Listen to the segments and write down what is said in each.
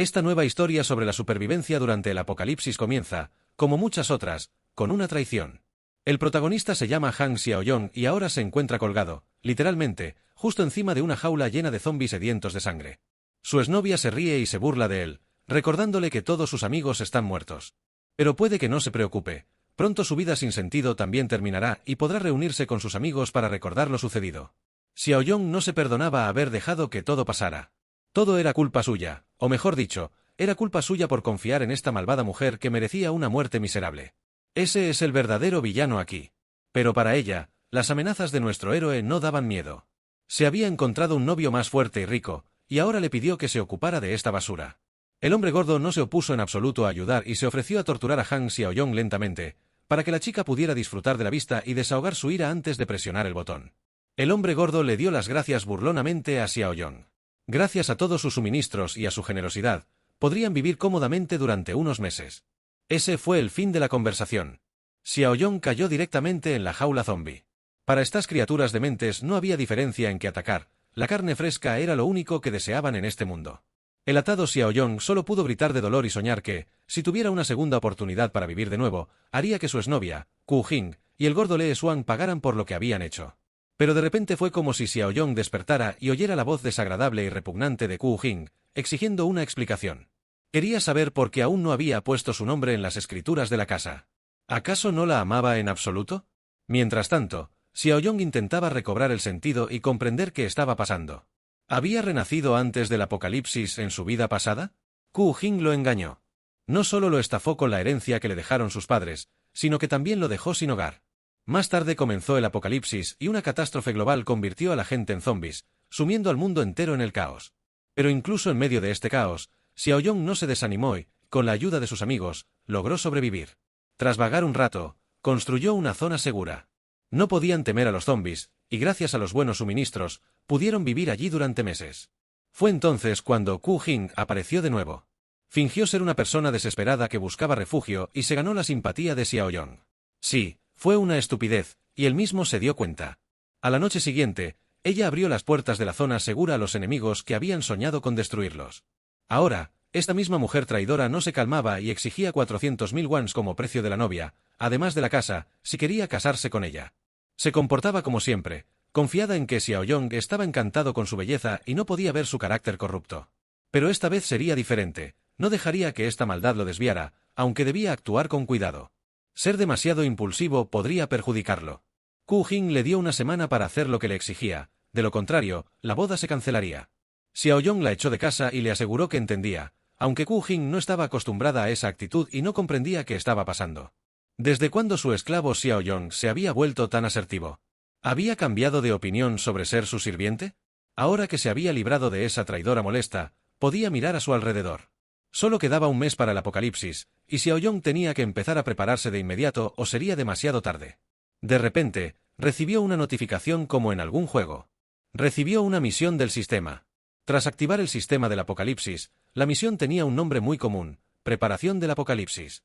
Esta nueva historia sobre la supervivencia durante el apocalipsis comienza, como muchas otras, con una traición. El protagonista se llama Han Xiaoyong y ahora se encuentra colgado, literalmente, justo encima de una jaula llena de zombis sedientos de sangre. Su exnovia se ríe y se burla de él, recordándole que todos sus amigos están muertos. Pero puede que no se preocupe, pronto su vida sin sentido también terminará y podrá reunirse con sus amigos para recordar lo sucedido. Xiaoyong no se perdonaba haber dejado que todo pasara. Todo era culpa suya, o mejor dicho, era culpa suya por confiar en esta malvada mujer que merecía una muerte miserable. Ese es el verdadero villano aquí. Pero para ella, las amenazas de nuestro héroe no daban miedo. Se había encontrado un novio más fuerte y rico, y ahora le pidió que se ocupara de esta basura. El hombre gordo no se opuso en absoluto a ayudar y se ofreció a torturar a Han Xiaoyong lentamente, para que la chica pudiera disfrutar de la vista y desahogar su ira antes de presionar el botón. El hombre gordo le dio las gracias burlonamente a Xiaoyong. Gracias a todos sus suministros y a su generosidad, podrían vivir cómodamente durante unos meses. Ese fue el fin de la conversación. Xiaoyong cayó directamente en la jaula zombie. Para estas criaturas dementes no había diferencia en que atacar, la carne fresca era lo único que deseaban en este mundo. El atado Xiaoyong solo pudo gritar de dolor y soñar que, si tuviera una segunda oportunidad para vivir de nuevo, haría que su exnovia, Ku Jing, y el gordo Lee Xuan pagaran por lo que habían hecho. Pero de repente fue como si Xiaoyong despertara y oyera la voz desagradable y repugnante de Ku Jing, exigiendo una explicación. Quería saber por qué aún no había puesto su nombre en las escrituras de la casa. ¿Acaso no la amaba en absoluto? Mientras tanto, Xiaoyong intentaba recobrar el sentido y comprender qué estaba pasando. ¿Había renacido antes del apocalipsis en su vida pasada? Ku Jing lo engañó. No solo lo estafó con la herencia que le dejaron sus padres, sino que también lo dejó sin hogar. Más tarde comenzó el apocalipsis y una catástrofe global convirtió a la gente en zombis, sumiendo al mundo entero en el caos. Pero incluso en medio de este caos, Xiaoyong no se desanimó y, con la ayuda de sus amigos, logró sobrevivir. Tras vagar un rato, construyó una zona segura. No podían temer a los zombis, y gracias a los buenos suministros, pudieron vivir allí durante meses. Fue entonces cuando Ku Jing apareció de nuevo. Fingió ser una persona desesperada que buscaba refugio y se ganó la simpatía de Xiaoyong. Sí, fue una estupidez, y él mismo se dio cuenta. A la noche siguiente, ella abrió las puertas de la zona segura a los enemigos que habían soñado con destruirlos. Ahora, esta misma mujer traidora no se calmaba y exigía 400.000 wons como precio de la novia, además de la casa, si quería casarse con ella. Se comportaba como siempre, confiada en que Xiaoyong estaba encantado con su belleza y no podía ver su carácter corrupto. Pero esta vez sería diferente, no dejaría que esta maldad lo desviara, aunque debía actuar con cuidado. Ser demasiado impulsivo podría perjudicarlo. Ku Jing le dio una semana para hacer lo que le exigía, de lo contrario, la boda se cancelaría. Xiaoyong la echó de casa y le aseguró que entendía, aunque Ku Jing no estaba acostumbrada a esa actitud y no comprendía qué estaba pasando. ¿Desde cuándo su esclavo Xiaoyong se había vuelto tan asertivo? ¿Había cambiado de opinión sobre ser su sirviente? Ahora que se había librado de esa traidora molesta, podía mirar a su alrededor. Solo quedaba un mes para el apocalipsis, y Xiaoyong tenía que empezar a prepararse de inmediato o sería demasiado tarde. De repente, recibió una notificación como en algún juego. Recibió una misión del sistema. Tras activar el sistema del apocalipsis, la misión tenía un nombre muy común: preparación del apocalipsis.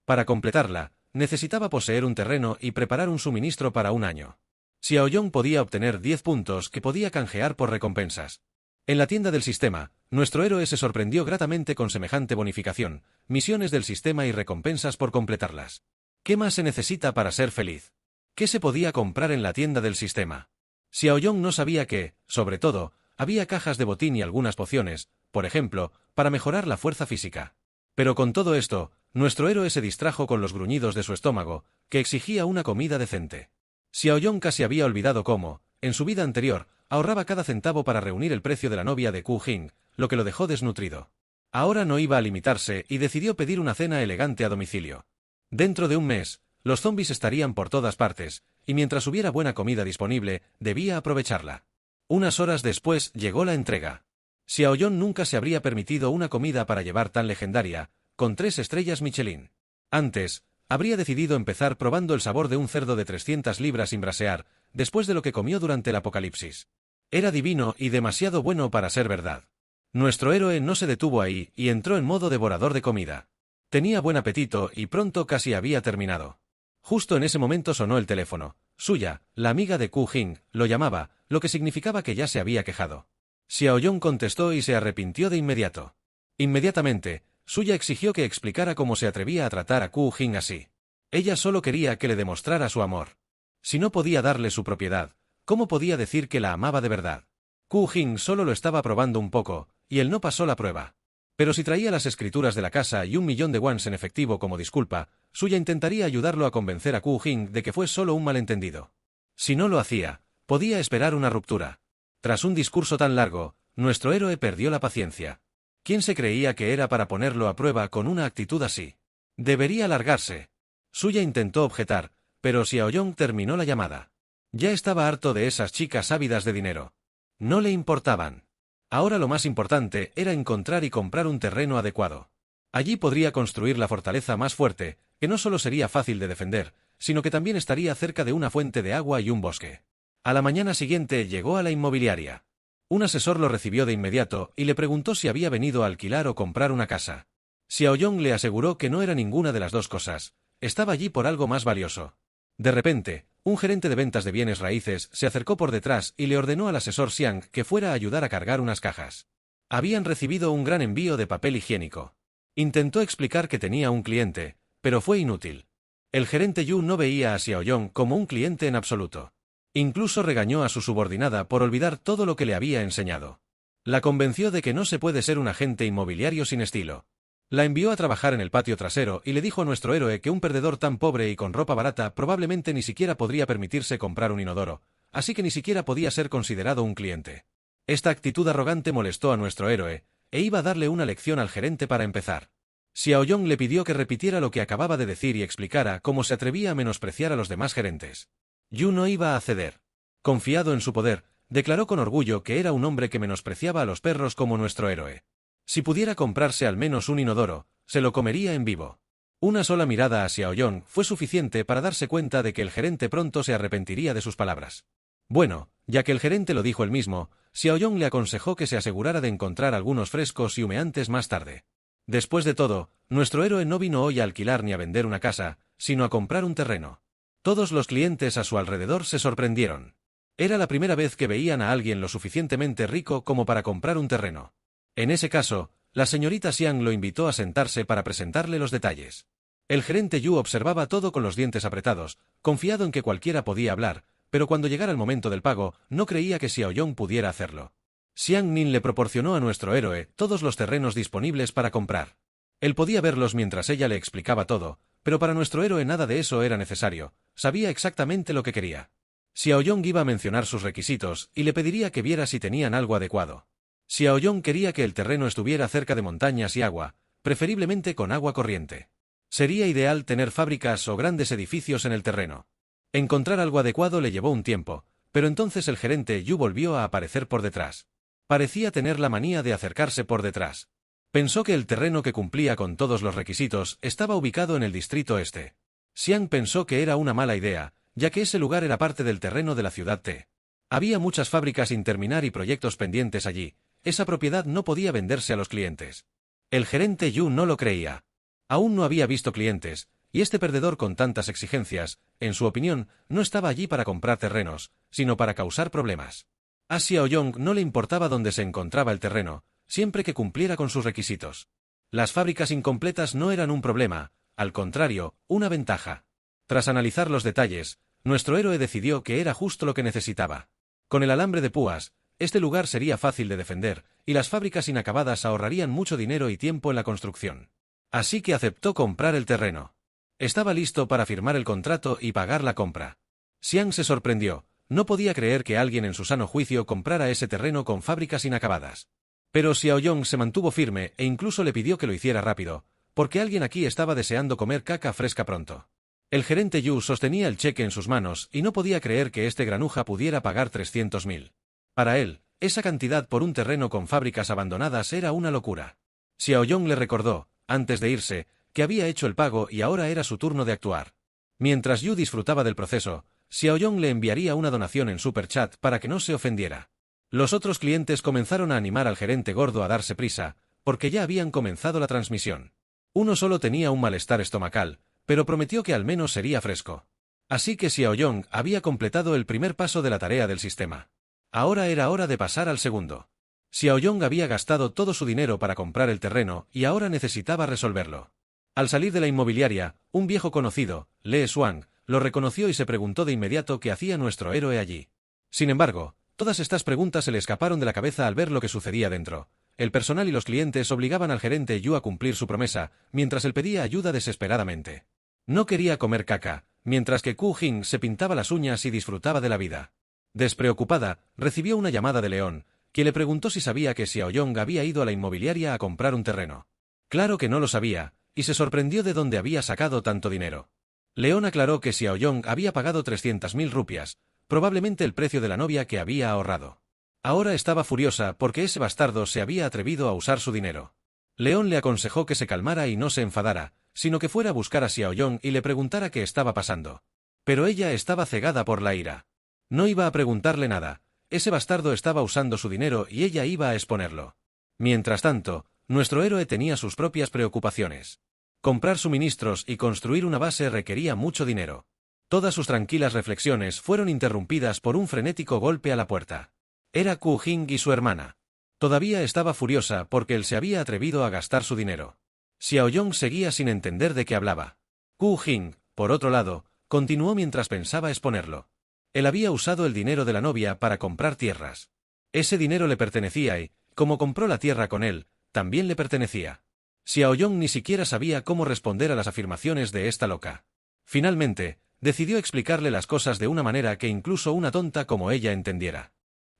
Para completarla, necesitaba poseer un terreno y preparar un suministro para un año. Xiaoyong podía obtener 10 puntos que podía canjear por recompensas. En la tienda del sistema, nuestro héroe se sorprendió gratamente con semejante bonificación, misiones del sistema y recompensas por completarlas. ¿Qué más se necesita para ser feliz? ¿Qué se podía comprar en la tienda del sistema? Xiaoyong no sabía que, sobre todo, había cajas de botín y algunas pociones, por ejemplo, para mejorar la fuerza física. Pero con todo esto, nuestro héroe se distrajo con los gruñidos de su estómago, que exigía una comida decente. Xiaoyong casi había olvidado cómo, en su vida anterior, ahorraba cada centavo para reunir el precio de la novia de Ku Jing, lo que lo dejó desnutrido. Ahora no iba a limitarse y decidió pedir una cena elegante a domicilio. Dentro de un mes, los zombis estarían por todas partes, y mientras hubiera buena comida disponible, debía aprovecharla. Unas horas después llegó la entrega. Xiaoyong nunca se habría permitido una comida para llevar tan legendaria, con 3 estrellas Michelin. Antes, habría decidido empezar probando el sabor de un cerdo de 300 libras sin brasear, después de lo que comió durante el apocalipsis. Era divino y demasiado bueno para ser verdad. Nuestro héroe no se detuvo ahí y entró en modo devorador de comida. Tenía buen apetito y pronto casi había terminado. Justo en ese momento sonó el teléfono. Suya, la amiga de Ku Jing, lo llamaba, lo que significaba que ya se había quejado. Xiaoyong contestó y se arrepintió de inmediato. Inmediatamente, Suya exigió que explicara cómo se atrevía a tratar a Ku Jin así. Ella solo quería que le demostrara su amor. Si no podía darle su propiedad, ¿cómo podía decir que la amaba de verdad? Ku Jin solo lo estaba probando un poco, y él no pasó la prueba. Pero si traía las escrituras de la casa y 1.000.000 de wons en efectivo como disculpa, Suya intentaría ayudarlo a convencer a Ku Jin de que fue solo un malentendido. Si no lo hacía, podía esperar una ruptura. Tras un discurso tan largo, nuestro héroe perdió la paciencia. ¿Quién se creía que era para ponerlo a prueba con una actitud así? Debería largarse. Suya intentó objetar, pero Xiaoyong terminó la llamada. Ya estaba harto de esas chicas ávidas de dinero. No le importaban. Ahora lo más importante era encontrar y comprar un terreno adecuado. Allí podría construir la fortaleza más fuerte, que no solo sería fácil de defender, sino que también estaría cerca de una fuente de agua y un bosque. A la mañana siguiente llegó a la inmobiliaria. Un asesor lo recibió de inmediato y le preguntó si había venido a alquilar o comprar una casa. Xiaoyong le aseguró que no era ninguna de las dos cosas, estaba allí por algo más valioso. De repente, un gerente de ventas de bienes raíces se acercó por detrás y le ordenó al asesor Xiang que fuera a ayudar a cargar unas cajas. Habían recibido un gran envío de papel higiénico. Intentó explicar que tenía un cliente, pero fue inútil. El gerente Yu no veía a Xiaoyong como un cliente en absoluto. Incluso regañó a su subordinada por olvidar todo lo que le había enseñado. La convenció de que no se puede ser un agente inmobiliario sin estilo. La envió a trabajar en el patio trasero y le dijo a nuestro héroe que un perdedor tan pobre y con ropa barata probablemente ni siquiera podría permitirse comprar un inodoro, así que ni siquiera podía ser considerado un cliente. Esta actitud arrogante molestó a nuestro héroe, e iba a darle una lección al gerente para empezar. Xiaoyong le pidió que repitiera lo que acababa de decir y explicara cómo se atrevía a menospreciar a los demás gerentes. Yu no iba a ceder. Confiado en su poder, declaró con orgullo que era un hombre que menospreciaba a los perros como nuestro héroe. Si pudiera comprarse al menos un inodoro, se lo comería en vivo. Una sola mirada a Xiaoyong fue suficiente para darse cuenta de que el gerente pronto se arrepentiría de sus palabras. Bueno, ya que el gerente lo dijo él mismo, Xiaoyong le aconsejó que se asegurara de encontrar algunos frescos y humeantes más tarde. Después de todo, nuestro héroe no vino hoy a alquilar ni a vender una casa, sino a comprar un terreno. Todos los clientes a su alrededor se sorprendieron. Era la primera vez que veían a alguien lo suficientemente rico como para comprar un terreno. En ese caso, la señorita Xiang lo invitó a sentarse para presentarle los detalles. El gerente Yu observaba todo con los dientes apretados, confiado en que cualquiera podía hablar, pero cuando llegara el momento del pago, no creía que Xiaoyong pudiera hacerlo. Xiang Nin le proporcionó a nuestro héroe todos los terrenos disponibles para comprar. Él podía verlos mientras ella le explicaba todo, pero para nuestro héroe nada de eso era necesario, sabía exactamente lo que quería. Xiaoyong iba a mencionar sus requisitos y le pediría que viera si tenían algo adecuado. Xiaoyong quería que el terreno estuviera cerca de montañas y agua, preferiblemente con agua corriente. Sería ideal tener fábricas o grandes edificios en el terreno. Encontrar algo adecuado le llevó un tiempo, pero entonces el gerente Yu volvió a aparecer por detrás. Parecía tener la manía de acercarse por detrás. Pensó que el terreno que cumplía con todos los requisitos estaba ubicado en el distrito este. Xiang pensó que era una mala idea, ya que ese lugar era parte del terreno de la ciudad T. Había muchas fábricas sin terminar y proyectos pendientes allí. Esa propiedad no podía venderse a los clientes. El gerente Yu no lo creía. Aún no había visto clientes, y este perdedor con tantas exigencias, en su opinión, no estaba allí para comprar terrenos, sino para causar problemas. A Xiaoyong no le importaba dónde se encontraba el terreno, siempre que cumpliera con sus requisitos. Las fábricas incompletas no eran un problema, al contrario, una ventaja. Tras analizar los detalles, nuestro héroe decidió que era justo lo que necesitaba. Con el alambre de púas, este lugar sería fácil de defender, y las fábricas inacabadas ahorrarían mucho dinero y tiempo en la construcción. Así que aceptó comprar el terreno. Estaba listo para firmar el contrato y pagar la compra. Xiang se sorprendió, no podía creer que alguien en su sano juicio comprara ese terreno con fábricas inacabadas. Pero Xiaoyong se mantuvo firme e incluso le pidió que lo hiciera rápido, porque alguien aquí estaba deseando comer caca fresca pronto. El gerente Yu sostenía el cheque en sus manos y no podía creer que este granuja pudiera pagar 300.000. Para él, esa cantidad por un terreno con fábricas abandonadas era una locura. Xiaoyong le recordó, antes de irse, que había hecho el pago y ahora era su turno de actuar. Mientras Yu disfrutaba del proceso, Xiaoyong le enviaría una donación en Super Chat para que no se ofendiera. Los otros clientes comenzaron a animar al gerente gordo a darse prisa, porque ya habían comenzado la transmisión. Uno solo tenía un malestar estomacal, pero prometió que al menos sería fresco. Así que Xiaoyong había completado el primer paso de la tarea del sistema. Ahora era hora de pasar al segundo. Xiaoyong había gastado todo su dinero para comprar el terreno y ahora necesitaba resolverlo. Al salir de la inmobiliaria, un viejo conocido, Le Xuang, lo reconoció y se preguntó de inmediato qué hacía nuestro héroe allí. Sin embargo, todas estas preguntas se le escaparon de la cabeza al ver lo que sucedía dentro. El personal y los clientes obligaban al gerente Yu a cumplir su promesa, mientras él pedía ayuda desesperadamente. No quería comer caca, mientras que Ku Jing se pintaba las uñas y disfrutaba de la vida. Despreocupada, recibió una llamada de León, quien le preguntó si sabía que Xiaoyong había ido a la inmobiliaria a comprar un terreno. Claro que no lo sabía, y se sorprendió de dónde había sacado tanto dinero. León aclaró que Xiaoyong había pagado 300.000 rupias, probablemente el precio de la novia que había ahorrado. Ahora estaba furiosa porque ese bastardo se había atrevido a usar su dinero. León le aconsejó que se calmara y no se enfadara, sino que fuera a buscar a Xiaoyong y le preguntara qué estaba pasando. Pero ella estaba cegada por la ira. No iba a preguntarle nada, ese bastardo estaba usando su dinero y ella iba a exponerlo. Mientras tanto, nuestro héroe tenía sus propias preocupaciones. Comprar suministros y construir una base requería mucho dinero. Todas sus tranquilas reflexiones fueron interrumpidas por un frenético golpe a la puerta. Era Ku Jing y su hermana. Todavía estaba furiosa porque él se había atrevido a gastar su dinero. Xiaoyong seguía sin entender de qué hablaba. Ku Jing, por otro lado, continuó mientras pensaba exponerlo. Él había usado el dinero de la novia para comprar tierras. Ese dinero le pertenecía y, como compró la tierra con él, también le pertenecía. Xiaoyong ni siquiera sabía cómo responder a las afirmaciones de esta loca. Finalmente, decidió explicarle las cosas de una manera que incluso una tonta como ella entendiera.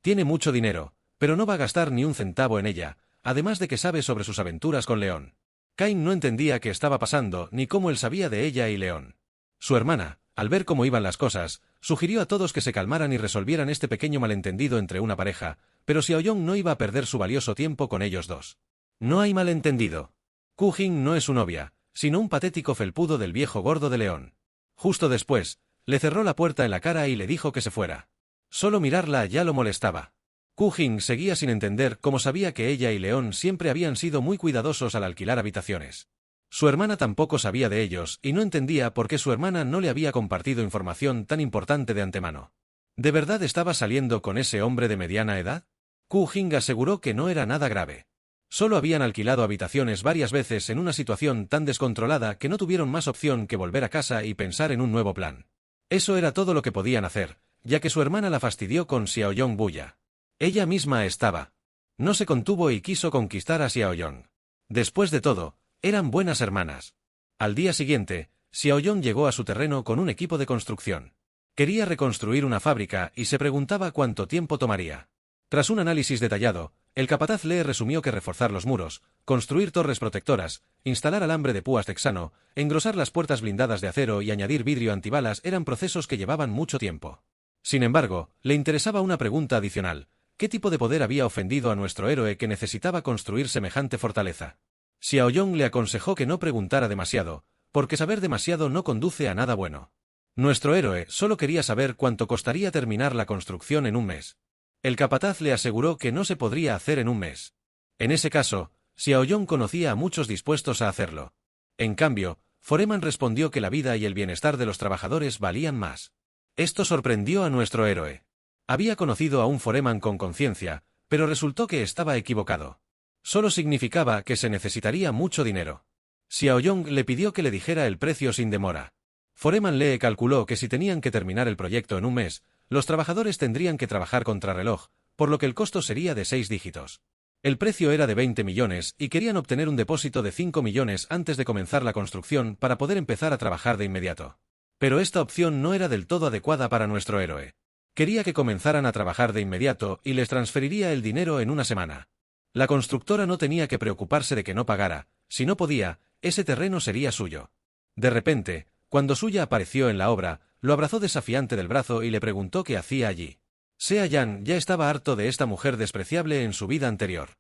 Tiene mucho dinero, pero no va a gastar ni un centavo en ella, además de que sabe sobre sus aventuras con León. Cain no entendía qué estaba pasando ni cómo él sabía de ella y León. Su hermana, al ver cómo iban las cosas, sugirió a todos que se calmaran y resolvieran este pequeño malentendido entre una pareja, pero Xiaoyong no iba a perder su valioso tiempo con ellos dos. No hay malentendido. Ku Jing no es su novia, sino un patético felpudo del viejo gordo de León. Justo después, le cerró la puerta en la cara y le dijo que se fuera. Solo mirarla ya lo molestaba. Ku Jing seguía sin entender cómo sabía que ella y León siempre habían sido muy cuidadosos al alquilar habitaciones. Su hermana tampoco sabía de ellos y no entendía por qué su hermana no le había compartido información tan importante de antemano. ¿De verdad estaba saliendo con ese hombre de mediana edad? Ku Jing aseguró que no era nada grave. Solo habían alquilado habitaciones varias veces en una situación tan descontrolada que no tuvieron más opción que volver a casa y pensar en un nuevo plan. Eso era todo lo que podían hacer, ya que su hermana la fastidió con Xiaoyong Buya. Ella misma estaba. No se contuvo y quiso conquistar a Xiaoyong. Después de todo, eran buenas hermanas. Al día siguiente, Xiaoyong llegó a su terreno con un equipo de construcción. Quería reconstruir una fábrica y se preguntaba cuánto tiempo tomaría. Tras un análisis detallado, el capataz le resumió que reforzar los muros, construir torres protectoras, instalar alambre de púas texano, engrosar las puertas blindadas de acero y añadir vidrio antibalas eran procesos que llevaban mucho tiempo. Sin embargo, le interesaba una pregunta adicional: ¿qué tipo de poder había ofendido a nuestro héroe que necesitaba construir semejante fortaleza? Xiaoyong le aconsejó que no preguntara demasiado, porque saber demasiado no conduce a nada bueno. Nuestro héroe solo quería saber cuánto costaría terminar la construcción en un mes. El capataz le aseguró que no se podría hacer en un mes. En ese caso, Xiaoyong conocía a muchos dispuestos a hacerlo. En cambio, Foreman respondió que la vida y el bienestar de los trabajadores valían más. Esto sorprendió a nuestro héroe. Había conocido a un Foreman con conciencia, pero resultó que estaba equivocado. Solo significaba que se necesitaría mucho dinero. Xiaoyong le pidió que le dijera el precio sin demora. Foreman le calculó que si tenían que terminar el proyecto en un mes, los trabajadores tendrían que trabajar contrarreloj, por lo que el costo sería de 6 dígitos. El precio era de 20 millones y querían obtener un depósito de 5 millones antes de comenzar la construcción para poder empezar a trabajar de inmediato. Pero esta opción no era del todo adecuada para nuestro héroe. Quería que comenzaran a trabajar de inmediato y les transferiría el dinero en una semana. La constructora no tenía que preocuparse de que no pagara; si no podía, ese terreno sería suyo. De repente, cuando Suya apareció en la obra, lo abrazó desafiante del brazo y le preguntó qué hacía allí. Sea Yan ya estaba harto de esta mujer despreciable en su vida anterior.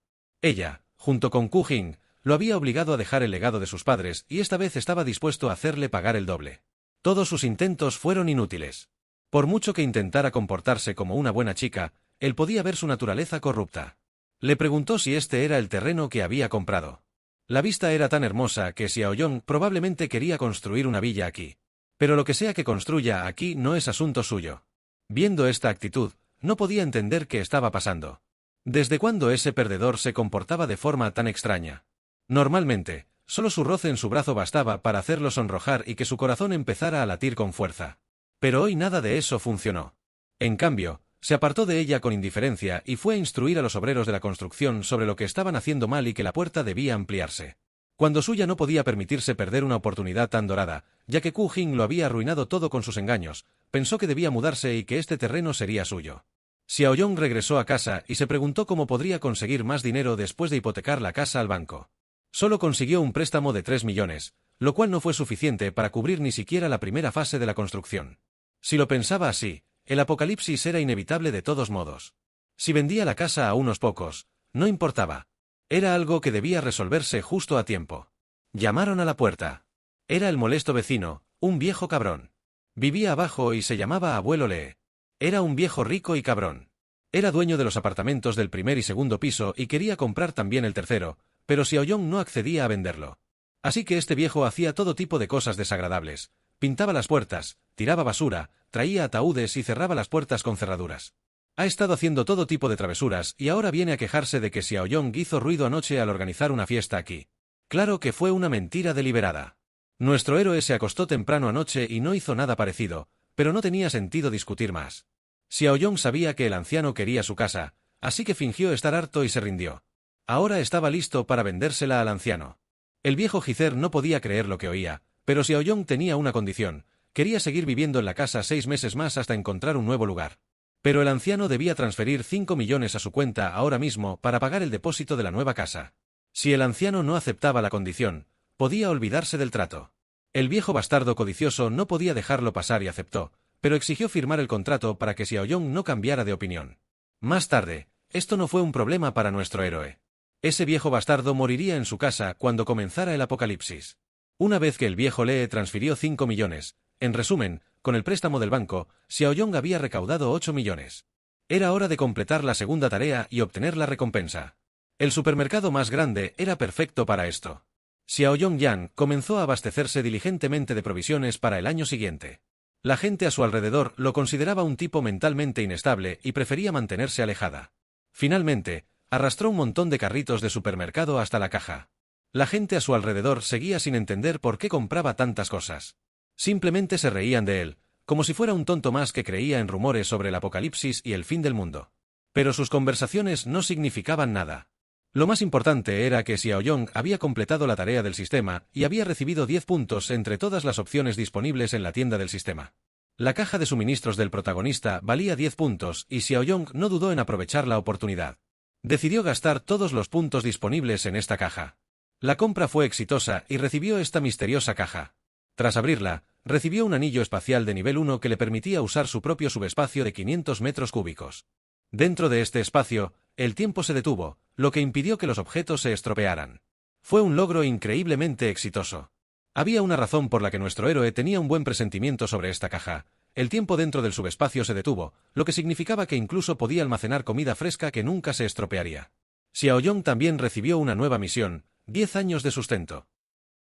Ella, junto con Ku Jing, lo había obligado a dejar el legado de sus padres y esta vez estaba dispuesto a hacerle pagar el doble. Todos sus intentos fueron inútiles. Por mucho que intentara comportarse como una buena chica, él podía ver su naturaleza corrupta. Le preguntó si este era el terreno que había comprado. La vista era tan hermosa que Xiaoyong probablemente quería construir una villa aquí. Pero lo que sea que construya aquí no es asunto suyo. Viendo esta actitud, no podía entender qué estaba pasando. ¿Desde cuándo ese perdedor se comportaba de forma tan extraña? Normalmente, solo su roce en su brazo bastaba para hacerlo sonrojar y que su corazón empezara a latir con fuerza. Pero hoy nada de eso funcionó. En cambio, se apartó de ella con indiferencia y fue a instruir a los obreros de la construcción sobre lo que estaban haciendo mal y que la puerta debía ampliarse. Cuando Suya no podía permitirse perder una oportunidad tan dorada, ya que Ku Jing lo había arruinado todo con sus engaños, pensó que debía mudarse y que este terreno sería suyo. Xiaoyong regresó a casa y se preguntó cómo podría conseguir más dinero después de hipotecar la casa al banco. Solo consiguió un préstamo de 3 millones, lo cual no fue suficiente para cubrir ni siquiera la primera fase de la construcción. Si lo pensaba así, el apocalipsis era inevitable de todos modos. Si vendía la casa a unos pocos, no importaba. Era algo que debía resolverse justo a tiempo. Llamaron a la puerta. Era el molesto vecino, un viejo cabrón. Vivía abajo y se llamaba Abuelo Lee. Era un viejo rico y cabrón. Era dueño de los apartamentos del primer y segundo piso y quería comprar también el tercero, pero Xiaoyong no accedía a venderlo. Así que este viejo hacía todo tipo de cosas desagradables. Pintaba las puertas, tiraba basura, traía ataúdes y cerraba las puertas con cerraduras. Ha estado haciendo todo tipo de travesuras y ahora viene a quejarse de que Xiaoyong hizo ruido anoche al organizar una fiesta aquí. Claro que fue una mentira deliberada. Nuestro héroe se acostó temprano anoche y no hizo nada parecido, pero no tenía sentido discutir más. Xiaoyong sabía que el anciano quería su casa, así que fingió estar harto y se rindió. Ahora estaba listo para vendérsela al anciano. El viejo Gizer no podía creer lo que oía, pero Xiaoyong tenía una condición: quería seguir viviendo en la casa 6 meses más hasta encontrar un nuevo lugar. Pero el anciano debía transferir 5 millones a su cuenta ahora mismo para pagar el depósito de la nueva casa. Si el anciano no aceptaba la condición, podía olvidarse del trato. El viejo bastardo codicioso no podía dejarlo pasar y aceptó, pero exigió firmar el contrato para que Xiaoyong no cambiara de opinión. Más tarde, esto no fue un problema para nuestro héroe. Ese viejo bastardo moriría en su casa cuando comenzara el apocalipsis. Una vez que el viejo Lee transfirió 5 millones, en resumen, con el préstamo del banco, Xiaoyong había recaudado 8 millones. Era hora de completar la segunda tarea y obtener la recompensa. El supermercado más grande era perfecto para esto. Xiaoyong Yan comenzó a abastecerse diligentemente de provisiones para el año siguiente. La gente a su alrededor lo consideraba un tipo mentalmente inestable y prefería mantenerse alejada. Finalmente, arrastró un montón de carritos de supermercado hasta la caja. La gente a su alrededor seguía sin entender por qué compraba tantas cosas. Simplemente se reían de él, como si fuera un tonto más que creía en rumores sobre el apocalipsis y el fin del mundo. Pero sus conversaciones no significaban nada. Lo más importante era que Xiaoyong había completado la tarea del sistema y había recibido 10 puntos entre todas las opciones disponibles en la tienda del sistema. La caja de suministros del protagonista valía 10 puntos y Xiaoyong no dudó en aprovechar la oportunidad. Decidió gastar todos los puntos disponibles en esta caja. La compra fue exitosa y recibió esta misteriosa caja. Tras abrirla, recibió un anillo espacial de nivel 1 que le permitía usar su propio subespacio de 500 metros cúbicos. Dentro de este espacio, el tiempo se detuvo, lo que impidió que los objetos se estropearan. Fue un logro increíblemente exitoso. Había una razón por la que nuestro héroe tenía un buen presentimiento sobre esta caja. El tiempo dentro del subespacio se detuvo, lo que significaba que incluso podía almacenar comida fresca que nunca se estropearía. Xiaoyong también recibió una nueva misión: 10 años de sustento.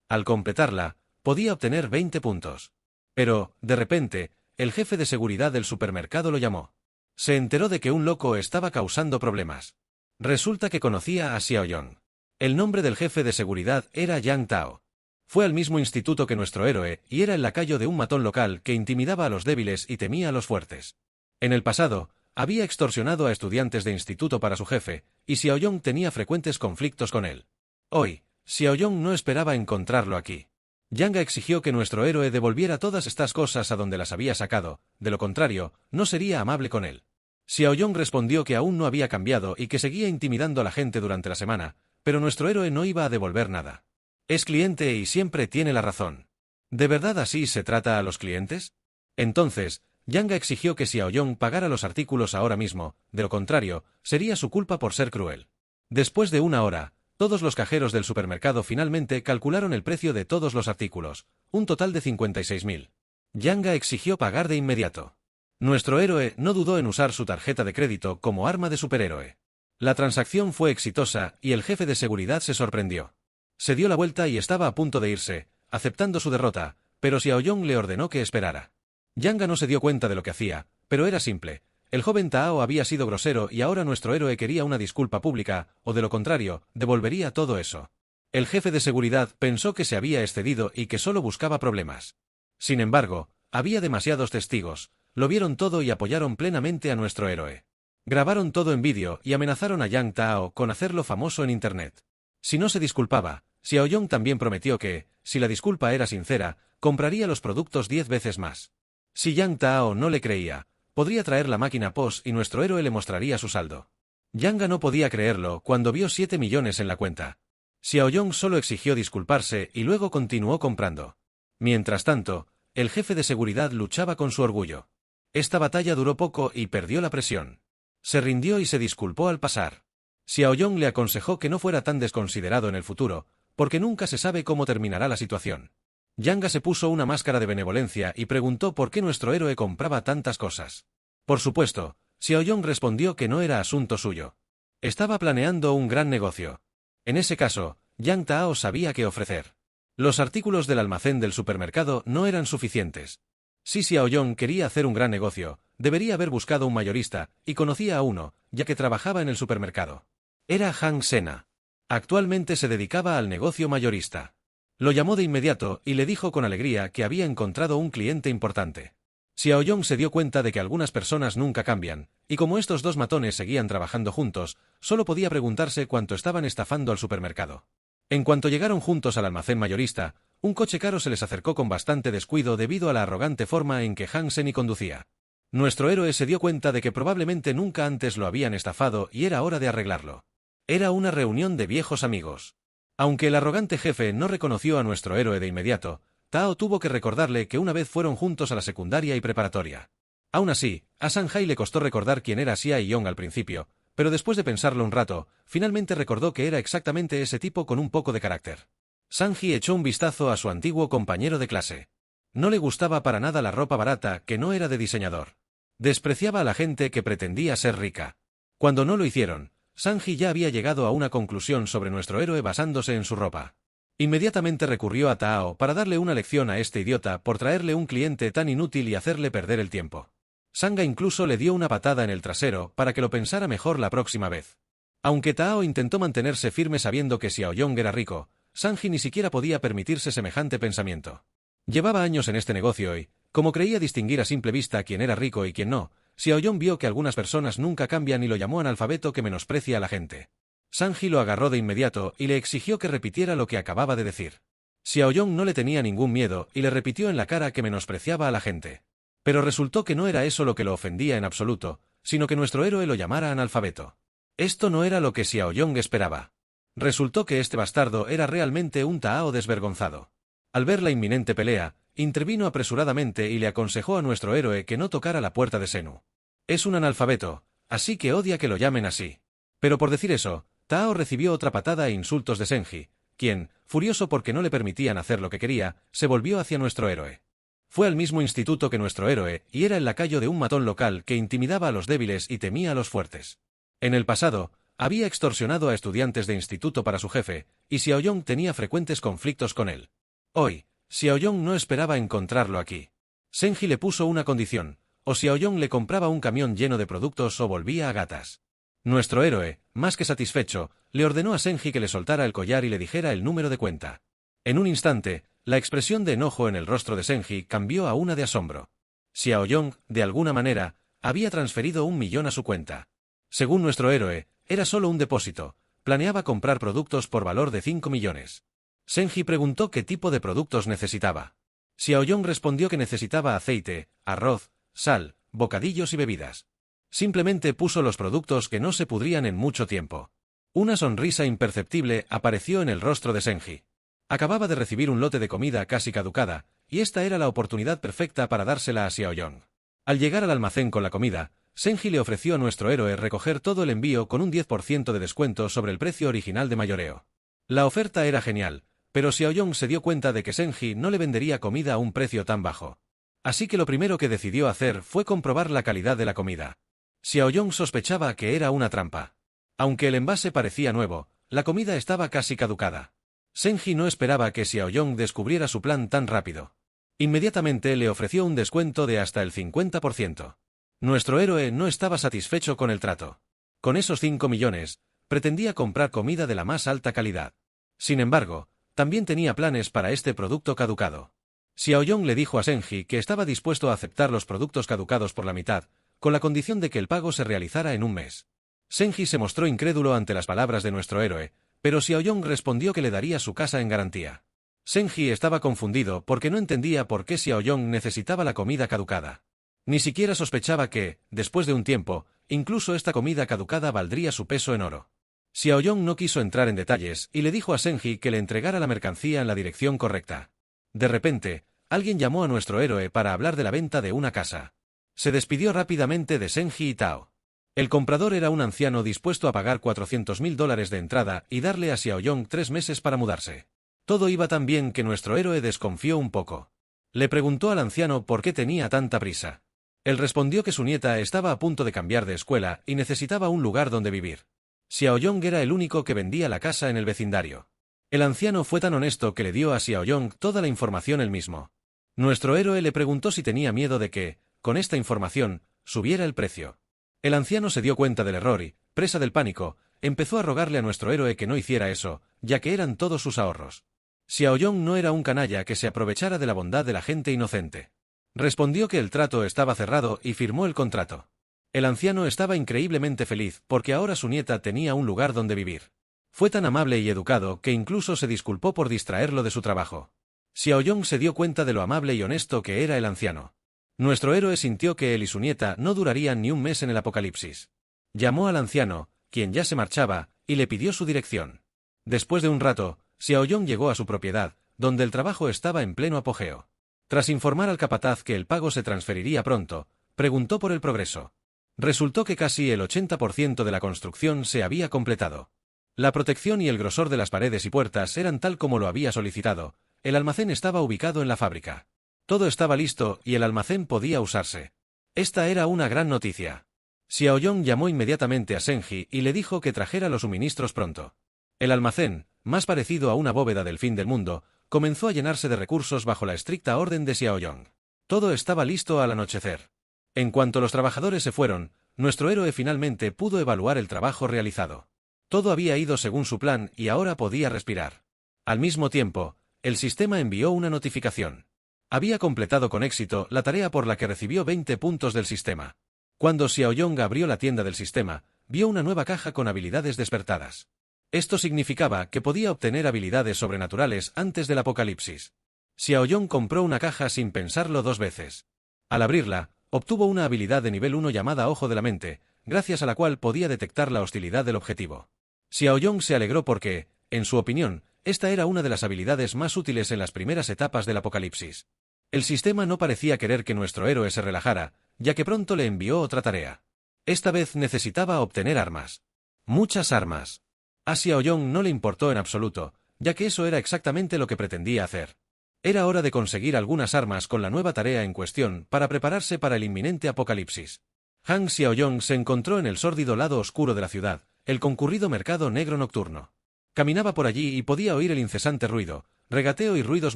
Al completarla, podía obtener 20 puntos. Pero, de repente, el jefe de seguridad del supermercado lo llamó. Se enteró de que un loco estaba causando problemas. Resulta que conocía a Xiaoyong. El nombre del jefe de seguridad era Yang Tao. Fue al mismo instituto que nuestro héroe y era el lacayo de un matón local que intimidaba a los débiles y temía a los fuertes. En el pasado, había extorsionado a estudiantes de instituto para su jefe, y Xiaoyong tenía frecuentes conflictos con él. Hoy, Xiaoyong no esperaba encontrarlo aquí. Yang exigió que nuestro héroe devolviera todas estas cosas a donde las había sacado, de lo contrario, no sería amable con él. Xiaoyong respondió que aún no había cambiado y que seguía intimidando a la gente durante la semana, pero nuestro héroe no iba a devolver nada. Es cliente y siempre tiene la razón. ¿De verdad así se trata a los clientes? Entonces, Yang exigió que Xiaoyong pagara los artículos ahora mismo, de lo contrario, sería su culpa por ser cruel. Después de una hora, todos los cajeros del supermercado finalmente calcularon el precio de todos los artículos, un total de 56.000. Yang exigió pagar de inmediato. Nuestro héroe no dudó en usar su tarjeta de crédito como arma de superhéroe. La transacción fue exitosa y el jefe de seguridad se sorprendió. Se dio la vuelta y estaba a punto de irse, aceptando su derrota, pero Xiaoyong le ordenó que esperara. Yang no se dio cuenta de lo que hacía, pero era simple: el joven Tao había sido grosero y ahora nuestro héroe quería una disculpa pública, o de lo contrario, devolvería todo eso. El jefe de seguridad pensó que se había excedido y que solo buscaba problemas. Sin embargo, había demasiados testigos, lo vieron todo y apoyaron plenamente a nuestro héroe. Grabaron todo en vídeo y amenazaron a Yang Tao con hacerlo famoso en Internet. Si no se disculpaba, Xiaoyong también prometió que, si la disculpa era sincera, compraría los productos 10 veces más. Si Yang Tao no le creía, podría traer la máquina POS y nuestro héroe le mostraría su saldo. Yang no podía creerlo cuando vio 7 millones en la cuenta. Xiaoyong solo exigió disculparse y luego continuó comprando. Mientras tanto, el jefe de seguridad luchaba con su orgullo. Esta batalla duró poco y perdió la presión. Se rindió y se disculpó al pasar. Xiaoyong le aconsejó que no fuera tan desconsiderado en el futuro, porque nunca se sabe cómo terminará la situación. Yang se puso una máscara de benevolencia y preguntó por qué nuestro héroe compraba tantas cosas. Por supuesto, Xiaoyong respondió que no era asunto suyo. Estaba planeando un gran negocio. En ese caso, Yang Tao sabía qué ofrecer. Los artículos del almacén del supermercado no eran suficientes. Si Xiaoyong quería hacer un gran negocio, debería haber buscado un mayorista, y conocía a uno, ya que trabajaba en el supermercado. Era Han Sena. Actualmente se dedicaba al negocio mayorista. Lo llamó de inmediato y le dijo con alegría que había encontrado un cliente importante. Xiaoyong se dio cuenta de que algunas personas nunca cambian, y como estos dos matones seguían trabajando juntos, solo podía preguntarse cuánto estaban estafando al supermercado. En cuanto llegaron juntos al almacén mayorista, un coche caro se les acercó con bastante descuido debido a la arrogante forma en que Han Seni conducía. Nuestro héroe se dio cuenta de que probablemente nunca antes lo habían estafado y era hora de arreglarlo. Era una reunión de viejos amigos. Aunque el arrogante jefe no reconoció a nuestro héroe de inmediato, Tao tuvo que recordarle que una vez fueron juntos a la secundaria y preparatoria. Aún así, a Sanjay le costó recordar quién era Xia Yong al principio, pero después de pensarlo un rato, finalmente recordó que era exactamente ese tipo con un poco de carácter. Sanji echó un vistazo a su antiguo compañero de clase. No le gustaba para nada la ropa barata que no era de diseñador. Despreciaba a la gente que pretendía ser rica. Cuando no lo hicieron, Sanji ya había llegado a una conclusión sobre nuestro héroe basándose en su ropa. Inmediatamente recurrió a Tao para darle una lección a este idiota por traerle un cliente tan inútil y hacerle perder el tiempo. Sanga incluso le dio una patada en el trasero para que lo pensara mejor la próxima vez. Aunque Tao intentó mantenerse firme sabiendo que Xiaoyong era rico, Sanji ni siquiera podía permitirse semejante pensamiento. Llevaba años en este negocio y, como creía distinguir a simple vista quién era rico y quién no, Xiaoyong vio que algunas personas nunca cambian y lo llamó analfabeto que menosprecia a la gente. Sanji lo agarró de inmediato y le exigió que repitiera lo que acababa de decir. Xiaoyong no le tenía ningún miedo y le repitió en la cara que menospreciaba a la gente. Pero resultó que no era eso lo que lo ofendía en absoluto, sino que nuestro héroe lo llamara analfabeto. Esto no era lo que Xiaoyong esperaba. Resultó que este bastardo era realmente un Tao desvergonzado. Al ver la inminente pelea, intervino apresuradamente y le aconsejó a nuestro héroe que no tocara la puerta de Senu. Es un analfabeto, así que odia que lo llamen así. Pero por decir eso, Tao recibió otra patada e insultos de Senji, quien, furioso porque no le permitían hacer lo que quería, se volvió hacia nuestro héroe. Fue al mismo instituto que nuestro héroe y era el lacayo de un matón local que intimidaba a los débiles y temía a los fuertes. En el pasado, había extorsionado a estudiantes de instituto para su jefe, y Xiaoyong tenía frecuentes conflictos con él. Hoy, Xiaoyong no esperaba encontrarlo aquí. Senji le puso una condición, o Xiaoyong le compraba un camión lleno de productos o volvía a gatas. Nuestro héroe, más que satisfecho, le ordenó a Senji que le soltara el collar y le dijera el número de cuenta. En un instante, la expresión de enojo en el rostro de Senji cambió a una de asombro. Xiaoyong, de alguna manera, había transferido 1 millón a su cuenta. Según nuestro héroe, era solo un depósito, planeaba comprar productos por valor de 5 millones. Senji preguntó qué tipo de productos necesitaba. Xiaoyong respondió que necesitaba aceite, arroz, sal, bocadillos y bebidas. Simplemente puso los productos que no se pudrían en mucho tiempo. Una sonrisa imperceptible apareció en el rostro de Senji. Acababa de recibir un lote de comida casi caducada, y esta era la oportunidad perfecta para dársela a Xiaoyong. Al llegar al almacén con la comida, Senji le ofreció a nuestro héroe recoger todo el envío con un 10% de descuento sobre el precio original de mayoreo. La oferta era genial, pero Xiaoyong se dio cuenta de que Senji no le vendería comida a un precio tan bajo. Así que lo primero que decidió hacer fue comprobar la calidad de la comida. Xiaoyong sospechaba que era una trampa. Aunque el envase parecía nuevo, la comida estaba casi caducada. Senji no esperaba que Xiaoyong descubriera su plan tan rápido. Inmediatamente le ofreció un descuento de hasta el 50%. Nuestro héroe no estaba satisfecho con el trato. Con esos 5 millones, pretendía comprar comida de la más alta calidad. Sin embargo, también tenía planes para este producto caducado. Xiaoyong le dijo a Senji que estaba dispuesto a aceptar los productos caducados por la mitad, con la condición de que el pago se realizara en un mes. Senji se mostró incrédulo ante las palabras de nuestro héroe, pero Xiaoyong respondió que le daría su casa en garantía. Senji estaba confundido porque no entendía por qué Xiaoyong necesitaba la comida caducada. Ni siquiera sospechaba que, después de un tiempo, incluso esta comida caducada valdría su peso en oro. Xiaoyong no quiso entrar en detalles y le dijo a Senji que le entregara la mercancía en la dirección correcta. De repente, alguien llamó a nuestro héroe para hablar de la venta de una casa. Se despidió rápidamente de Senji y Tao. El comprador era un anciano dispuesto a pagar $400.000 de entrada y darle a Xiaoyong 3 meses para mudarse. Todo iba tan bien que nuestro héroe desconfió un poco. Le preguntó al anciano por qué tenía tanta prisa. Él respondió que su nieta estaba a punto de cambiar de escuela y necesitaba un lugar donde vivir. Xiaoyong era el único que vendía la casa en el vecindario. El anciano fue tan honesto que le dio a Xiaoyong toda la información él mismo. Nuestro héroe le preguntó si tenía miedo de que, con esta información, subiera el precio. El anciano se dio cuenta del error y, presa del pánico, empezó a rogarle a nuestro héroe que no hiciera eso, ya que eran todos sus ahorros. Xiaoyong no era un canalla que se aprovechara de la bondad de la gente inocente. Respondió que el trato estaba cerrado y firmó el contrato. El anciano estaba increíblemente feliz porque ahora su nieta tenía un lugar donde vivir. Fue tan amable y educado que incluso se disculpó por distraerlo de su trabajo. Xiaoyong se dio cuenta de lo amable y honesto que era el anciano. Nuestro héroe sintió que él y su nieta no durarían ni un mes en el apocalipsis. Llamó al anciano, quien ya se marchaba, y le pidió su dirección. Después de un rato, Xiaoyong llegó a su propiedad, donde el trabajo estaba en pleno apogeo. Tras informar al capataz que el pago se transferiría pronto, preguntó por el progreso. Resultó que casi el 80% de la construcción se había completado. La protección y el grosor de las paredes y puertas eran tal como lo había solicitado. El almacén estaba ubicado en la fábrica. Todo estaba listo y el almacén podía usarse. Esta era una gran noticia. Xiaoyong llamó inmediatamente a Senji y le dijo que trajera los suministros pronto. El almacén, más parecido a una bóveda del fin del mundo, comenzó a llenarse de recursos bajo la estricta orden de Xiaoyong. Todo estaba listo al anochecer. En cuanto los trabajadores se fueron, nuestro héroe finalmente pudo evaluar el trabajo realizado. Todo había ido según su plan y ahora podía respirar. Al mismo tiempo, el sistema envió una notificación. Había completado con éxito la tarea por la que recibió 20 puntos del sistema. Cuando Xiaoyong abrió la tienda del sistema, vio una nueva caja con habilidades despertadas. Esto significaba que podía obtener habilidades sobrenaturales antes del apocalipsis. Xiaoyong compró una caja sin pensarlo 2 veces. Al abrirla, obtuvo una habilidad de nivel 1 llamada Ojo de la Mente, gracias a la cual podía detectar la hostilidad del objetivo. Xiaoyong se alegró porque, en su opinión, esta era una de las habilidades más útiles en las primeras etapas del apocalipsis. El sistema no parecía querer que nuestro héroe se relajara, ya que pronto le envió otra tarea. Esta vez necesitaba obtener armas. Muchas armas. A Xiaoyong no le importó en absoluto, ya que eso era exactamente lo que pretendía hacer. Era hora de conseguir algunas armas con la nueva tarea en cuestión para prepararse para el inminente apocalipsis. Han Xiaoyong se encontró en el sórdido lado oscuro de la ciudad, el concurrido mercado negro nocturno. Caminaba por allí y podía oír el incesante ruido, regateo y ruidos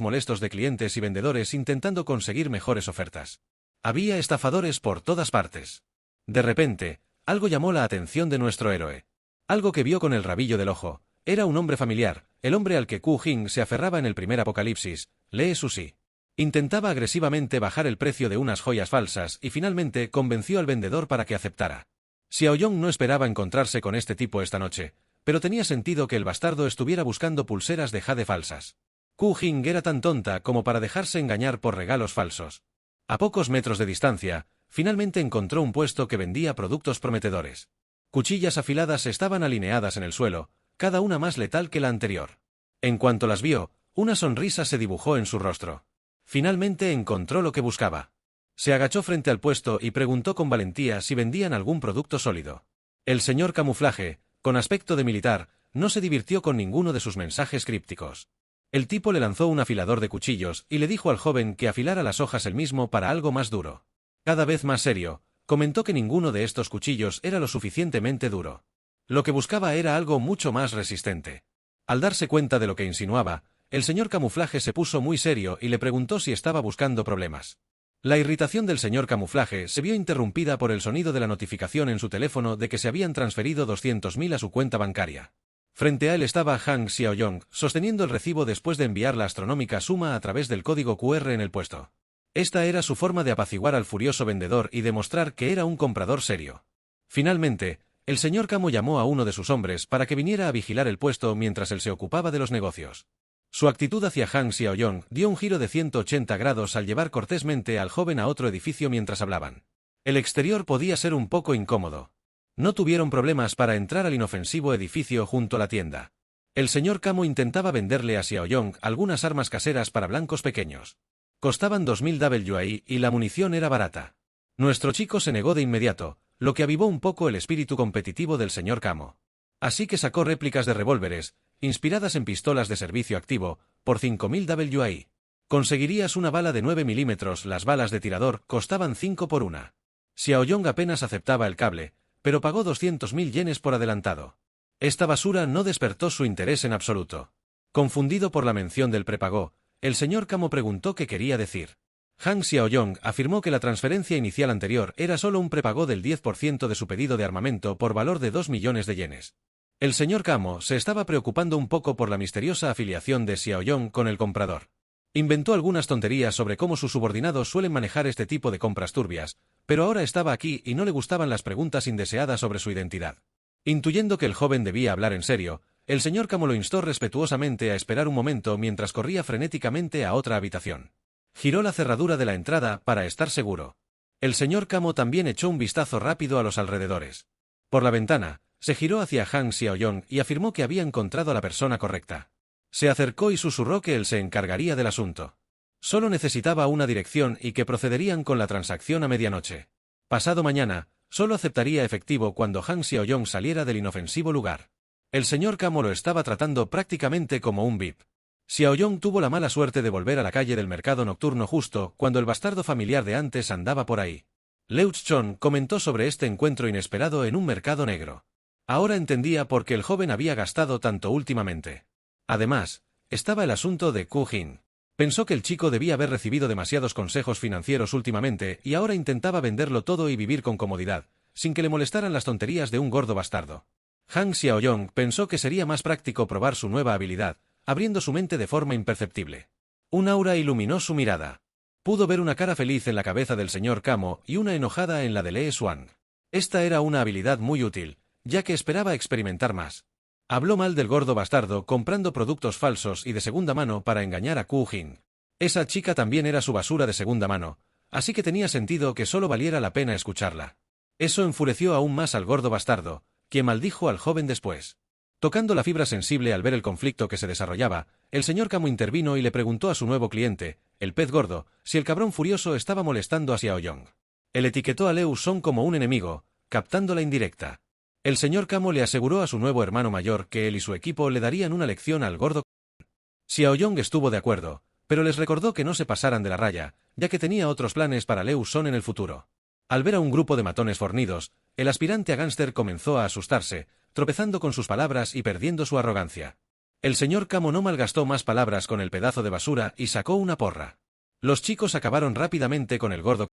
molestos de clientes y vendedores intentando conseguir mejores ofertas. Había estafadores por todas partes. De repente, algo llamó la atención de nuestro héroe. Algo que vio con el rabillo del ojo. Era un hombre familiar, el hombre al que Ku Jing se aferraba en el primer apocalipsis, Lee Susi. Intentaba agresivamente bajar el precio de unas joyas falsas y finalmente convenció al vendedor para que aceptara. Xiaoyong no esperaba encontrarse con este tipo esta noche, pero tenía sentido que el bastardo estuviera buscando pulseras de jade falsas. Ku Jing era tan tonta como para dejarse engañar por regalos falsos. A pocos metros de distancia, finalmente encontró un puesto que vendía productos prometedores. Cuchillas afiladas estaban alineadas en el suelo, cada una más letal que la anterior. En cuanto las vio, una sonrisa se dibujó en su rostro. Finalmente encontró lo que buscaba. Se agachó frente al puesto y preguntó con valentía si vendían algún producto sólido. El señor Camuflaje, con aspecto de militar, no se divirtió con ninguno de sus mensajes crípticos. El tipo le lanzó un afilador de cuchillos y le dijo al joven que afilara las hojas él mismo para algo más duro. Cada vez más serio, comentó que ninguno de estos cuchillos era lo suficientemente duro. Lo que buscaba era algo mucho más resistente. Al darse cuenta de lo que insinuaba, el señor Camuflaje se puso muy serio y le preguntó si estaba buscando problemas. La irritación del señor Camuflaje se vio interrumpida por el sonido de la notificación en su teléfono de que se habían transferido 200.000 a su cuenta bancaria. Frente a él estaba Han Xiaoyong, sosteniendo el recibo después de enviar la astronómica suma a través del código QR en el puesto. Esta era su forma de apaciguar al furioso vendedor y demostrar que era un comprador serio. Finalmente, el señor Camo llamó a uno de sus hombres para que viniera a vigilar el puesto mientras él se ocupaba de los negocios. Su actitud hacia Han Xiaoyong dio un giro de 180 grados al llevar cortésmente al joven a otro edificio mientras hablaban. El exterior podía ser un poco incómodo. No tuvieron problemas para entrar al inofensivo edificio junto a la tienda. El señor Camo intentaba venderle a Xiaoyong algunas armas caseras para blancos pequeños. Costaban 2.000 WI y la munición era barata. Nuestro chico se negó de inmediato, lo que avivó un poco el espíritu competitivo del señor Camo. Así que sacó réplicas de revólveres, inspiradas en pistolas de servicio activo, por 5.000 WI. Conseguirías una bala de 9 milímetros, las balas de tirador costaban 5 por una. Xiaoyong apenas aceptaba el cable, pero pagó 200.000 yenes por adelantado. Esta basura no despertó su interés en absoluto. Confundido por la mención del prepago, el señor Camo preguntó qué quería decir. Han Xiaoyong afirmó que la transferencia inicial anterior era solo un prepago del 10% de su pedido de armamento por valor de 2 millones de yenes. El señor Camo se estaba preocupando un poco por la misteriosa afiliación de Xiaoyong con el comprador. Inventó algunas tonterías sobre cómo sus subordinados suelen manejar este tipo de compras turbias, pero ahora estaba aquí y no le gustaban las preguntas indeseadas sobre su identidad. Intuyendo que el joven debía hablar en serio, el señor Camo lo instó respetuosamente a esperar un momento mientras corría frenéticamente a otra habitación. Giró la cerradura de la entrada para estar seguro. El señor Camo también echó un vistazo rápido a los alrededores. Por la ventana, se giró hacia Han Xiaoyong y afirmó que había encontrado a la persona correcta. Se acercó y susurró que él se encargaría del asunto. Solo necesitaba una dirección y que procederían con la transacción a medianoche. Pasado mañana, solo aceptaría efectivo cuando Han Xiaoyong saliera del inofensivo lugar. El señor Camo lo estaba tratando prácticamente como un VIP. Xiaoyong tuvo la mala suerte de volver a la calle del mercado nocturno justo cuando el bastardo familiar de antes andaba por ahí. Liu Chon comentó sobre este encuentro inesperado en un mercado negro. Ahora entendía por qué el joven había gastado tanto últimamente. Además, estaba el asunto de Ku Jin. Pensó que el chico debía haber recibido demasiados consejos financieros últimamente y ahora intentaba venderlo todo y vivir con comodidad, sin que le molestaran las tonterías de un gordo bastardo. Han Xiaoyong pensó que sería más práctico probar su nueva habilidad, abriendo su mente de forma imperceptible. Un aura iluminó su mirada. Pudo ver una cara feliz en la cabeza del señor Camo y una enojada en la de Lee Xuan. Esta era una habilidad muy útil, ya que esperaba experimentar más. Habló mal del gordo bastardo comprando productos falsos y de segunda mano para engañar a Ku Jin. Esa chica también era su basura de segunda mano, así que tenía sentido que solo valiera la pena escucharla. Eso enfureció aún más al gordo bastardo, quien maldijo al joven después. Tocando la fibra sensible al ver el conflicto que se desarrollaba, el señor Camo intervino y le preguntó a su nuevo cliente, el pez gordo, si el cabrón furioso estaba molestando a Xiaoyong. Él etiquetó a Liu Song como un enemigo, captando la indirecta. El señor Camo le aseguró a su nuevo hermano mayor que él y su equipo le darían una lección al gordo. Xiaoyong estuvo de acuerdo, pero les recordó que no se pasaran de la raya, ya que tenía otros planes para Liu Song en el futuro. Al ver a un grupo de matones fornidos, el aspirante a gángster comenzó a asustarse, tropezando con sus palabras y perdiendo su arrogancia. El señor Camo no malgastó más palabras con el pedazo de basura y sacó una porra. Los chicos acabaron rápidamente con el gordo,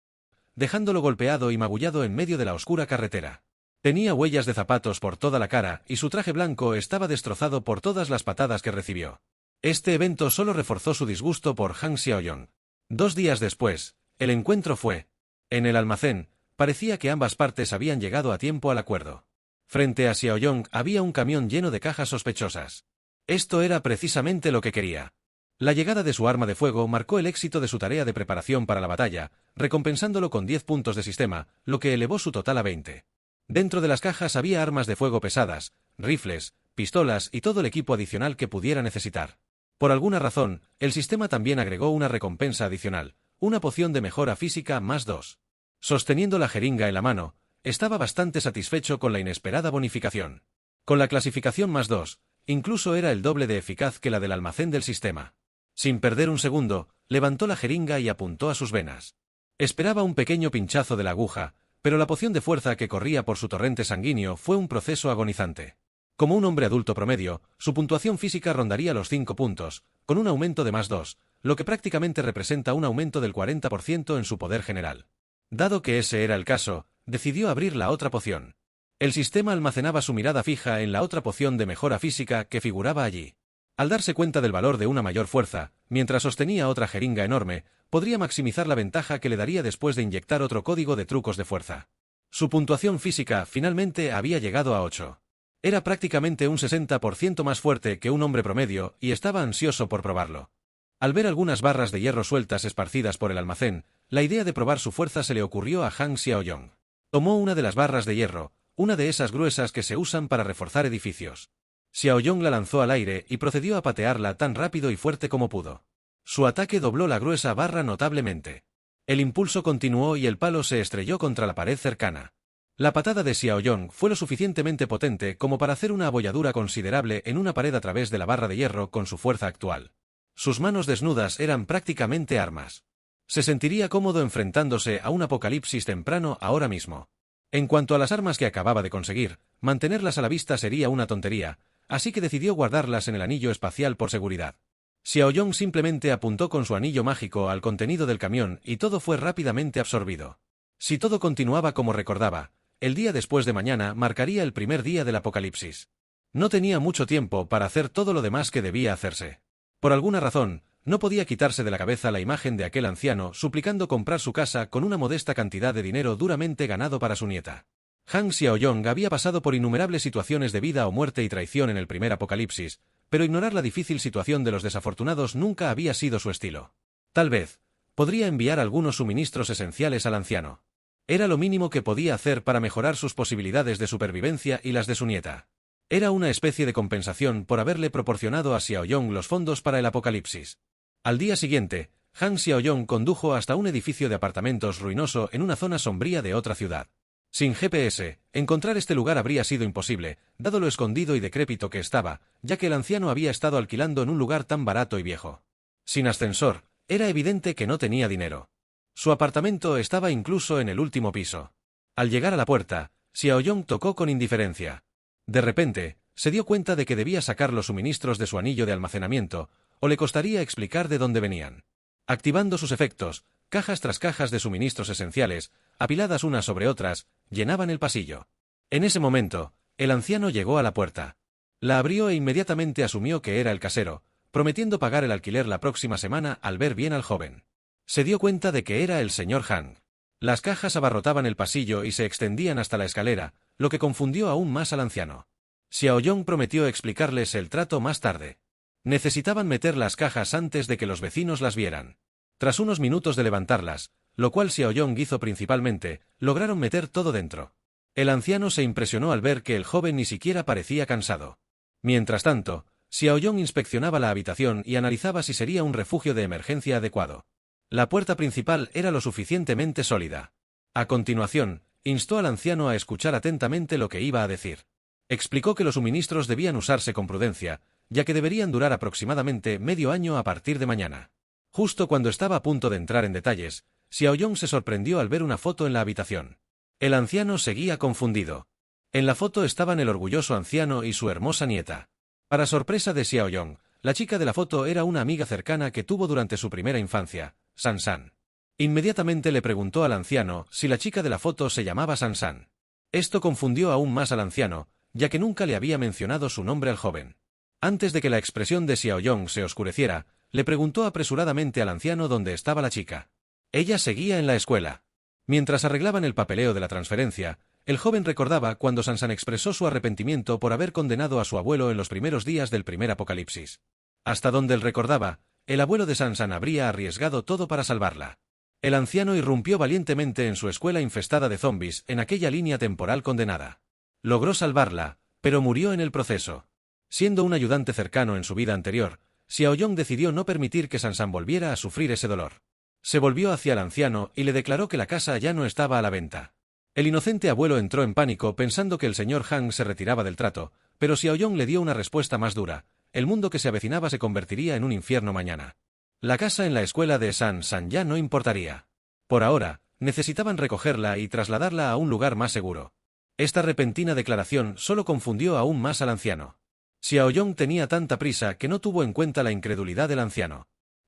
dejándolo golpeado y magullado en medio de la oscura carretera. Tenía huellas de zapatos por toda la cara y su traje blanco estaba destrozado por todas las patadas que recibió. Este evento solo reforzó su disgusto por Han Xiaoyong. 2 días después, el encuentro fue. En el almacén, parecía que ambas partes habían llegado a tiempo al acuerdo. Frente a Xiaoyong había un camión lleno de cajas sospechosas. Esto era precisamente lo que quería. La llegada de su arma de fuego marcó el éxito de su tarea de preparación para la batalla, recompensándolo con 10 puntos de sistema, lo que elevó su total a 20. Dentro de las cajas había armas de fuego pesadas, rifles, pistolas y todo el equipo adicional que pudiera necesitar. Por alguna razón, el sistema también agregó una recompensa adicional, una poción de mejora física +2. Sosteniendo la jeringa en la mano, estaba bastante satisfecho con la inesperada bonificación. Con la clasificación +2, incluso era el doble de eficaz que la del almacén del sistema. Sin perder un segundo, levantó la jeringa y apuntó a sus venas. Esperaba un pequeño pinchazo de la aguja, pero la poción de fuerza que corría por su torrente sanguíneo fue un proceso agonizante. Como un hombre adulto promedio, su puntuación física rondaría los 5 puntos, con un aumento de +2, lo que prácticamente representa un aumento del 40% en su poder general. Dado que ese era el caso, decidió abrir la otra poción. El sistema almacenaba su mirada fija en la otra poción de mejora física que figuraba allí. Al darse cuenta del valor de una mayor fuerza, mientras sostenía otra jeringa enorme, podría maximizar la ventaja que le daría después de inyectar otro código de trucos de fuerza. Su puntuación física finalmente había llegado a 8. Era prácticamente un 60% más fuerte que un hombre promedio y estaba ansioso por probarlo. Al ver algunas barras de hierro sueltas esparcidas por el almacén, la idea de probar su fuerza se le ocurrió a Han Xiaoyong. Tomó una de las barras de hierro, una de esas gruesas que se usan para reforzar edificios. Xiaoyong la lanzó al aire y procedió a patearla tan rápido y fuerte como pudo. Su ataque dobló la gruesa barra notablemente. El impulso continuó y el palo se estrelló contra la pared cercana. La patada de Xiaoyong fue lo suficientemente potente como para hacer una abolladura considerable en una pared a través de la barra de hierro con su fuerza actual. Sus manos desnudas eran prácticamente armas. Se sentiría cómodo enfrentándose a un apocalipsis temprano ahora mismo. En cuanto a las armas que acababa de conseguir, mantenerlas a la vista sería una tontería, así que decidió guardarlas en el anillo espacial por seguridad. Xiaoyong simplemente apuntó con su anillo mágico al contenido del camión y todo fue rápidamente absorbido. Si todo continuaba como recordaba, el día después de mañana marcaría el primer día del apocalipsis. No tenía mucho tiempo para hacer todo lo demás que debía hacerse. Por alguna razón, no podía quitarse de la cabeza la imagen de aquel anciano suplicando comprar su casa con una modesta cantidad de dinero duramente ganado para su nieta. Han Xiaoyong había pasado por innumerables situaciones de vida o muerte y traición en el primer apocalipsis, pero ignorar la difícil situación de los desafortunados nunca había sido su estilo. Tal vez, podría enviar algunos suministros esenciales al anciano. Era lo mínimo que podía hacer para mejorar sus posibilidades de supervivencia y las de su nieta. Era una especie de compensación por haberle proporcionado a Xiaoyong los fondos para el apocalipsis. Al día siguiente, Han Xiaoyong condujo hasta un edificio de apartamentos ruinoso en una zona sombría de otra ciudad. Sin GPS, encontrar este lugar habría sido imposible, dado lo escondido y decrépito que estaba, ya que el anciano había estado alquilando en un lugar tan barato y viejo. Sin ascensor, era evidente que no tenía dinero. Su apartamento estaba incluso en el último piso. Al llegar a la puerta, Xiaoyong tocó con indiferencia. De repente, se dio cuenta de que debía sacar los suministros de su anillo de almacenamiento, o le costaría explicar de dónde venían. Activando sus efectos, cajas tras cajas de suministros esenciales, apiladas unas sobre otras, llenaban el pasillo. En ese momento, el anciano llegó a la puerta. La abrió e inmediatamente asumió que era el casero, prometiendo pagar el alquiler la próxima semana al ver bien al joven. Se dio cuenta de que era el señor Han. Las cajas abarrotaban el pasillo y se extendían hasta la escalera, lo que confundió aún más al anciano. Xiaoyong prometió explicarles el trato más tarde. Necesitaban meter las cajas antes de que los vecinos las vieran. Tras unos minutos de levantarlas, lo cual Xiaoyong hizo principalmente, lograron meter todo dentro. El anciano se impresionó al ver que el joven ni siquiera parecía cansado. Mientras tanto, Xiaoyong inspeccionaba la habitación y analizaba si sería un refugio de emergencia adecuado. La puerta principal era lo suficientemente sólida. A continuación, instó al anciano a escuchar atentamente lo que iba a decir. Explicó que los suministros debían usarse con prudencia, ya que deberían durar aproximadamente medio año a partir de mañana. Justo cuando estaba a punto de entrar en detalles, Xiaoyong se sorprendió al ver una foto en la habitación. El anciano seguía confundido. En la foto estaban el orgulloso anciano y su hermosa nieta. Para sorpresa de Xiaoyong, la chica de la foto era una amiga cercana que tuvo durante su primera infancia, Sansan. Inmediatamente le preguntó al anciano si la chica de la foto se llamaba Sansan. Esto confundió aún más al anciano, ya que nunca le había mencionado su nombre al joven. Antes de que la expresión de Xiaoyong se oscureciera, le preguntó apresuradamente al anciano dónde estaba la chica. Ella seguía en la escuela. Mientras arreglaban el papeleo de la transferencia, el joven recordaba cuando Sansan expresó su arrepentimiento por haber condenado a su abuelo en los primeros días del primer apocalipsis. Hasta donde él recordaba, el abuelo de Sansan habría arriesgado todo para salvarla. El anciano irrumpió valientemente en su escuela infestada de zombies en aquella línea temporal condenada. Logró salvarla, pero murió en el proceso. Siendo un ayudante cercano en su vida anterior, Xiaoyong decidió no permitir que Sansan volviera a sufrir ese dolor. Se volvió hacia el anciano y le declaró que la casa ya no estaba a la venta. El inocente abuelo entró en pánico pensando que el señor Han se retiraba del trato, pero Xiaoyong le dio una respuesta más dura. El mundo que se avecinaba se convertiría en un infierno mañana. La casa en la escuela de Sansan ya no importaría. Por ahora, necesitaban recogerla y trasladarla a un lugar más seguro. Esta repentina declaración solo confundió aún más al anciano. Xiaoyong tenía tanta prisa que no tuvo en cuenta la incredulidad del anciano.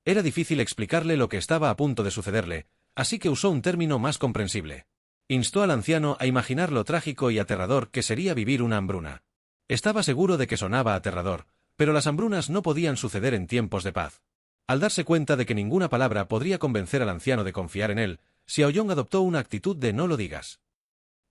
Era difícil explicarle lo que estaba a punto de sucederle, así que usó un término más comprensible. Instó al anciano a imaginar lo trágico y aterrador que sería vivir una hambruna. Estaba seguro de que sonaba aterrador, pero las hambrunas no podían suceder en tiempos de paz. Al darse cuenta de que ninguna palabra podría convencer al anciano de confiar en él, Xiaoyong adoptó una actitud de no lo digas.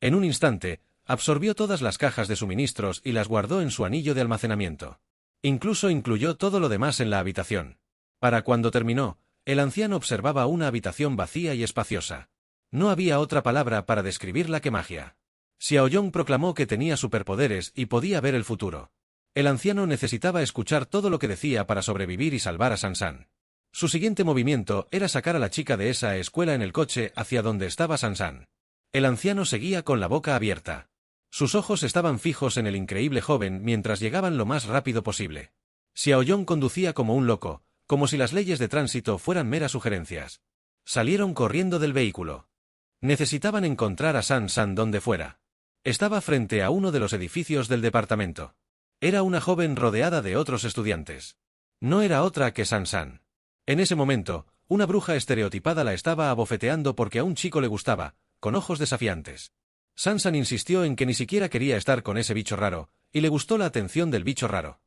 En un instante, absorbió todas las cajas de suministros y las guardó en su anillo de almacenamiento. Incluso incluyó todo lo demás en la habitación. Para cuando terminó, el anciano observaba una habitación vacía y espaciosa. No había otra palabra para describirla que magia. Xiaoyong proclamó que tenía superpoderes y podía ver el futuro. El anciano necesitaba escuchar todo lo que decía para sobrevivir y salvar a Sansan. Su siguiente movimiento era sacar a la chica de esa escuela en el coche hacia donde estaba Sansan. El anciano seguía con la boca abierta. Sus ojos estaban fijos en el increíble joven mientras llegaban lo más rápido posible. Xiaoyong conducía como un loco, como si las leyes de tránsito fueran meras sugerencias. Salieron corriendo del vehículo. Necesitaban encontrar a Sansan donde fuera. Estaba frente a uno de los edificios del departamento. Era una joven rodeada de otros estudiantes. No era otra que Sansan. En ese momento, una bruja estereotipada la estaba abofeteando porque a un chico le gustaba, con ojos desafiantes. Sansan insistió en que ni siquiera quería estar con ese bicho raro, y le gustó la atención del bicho raro.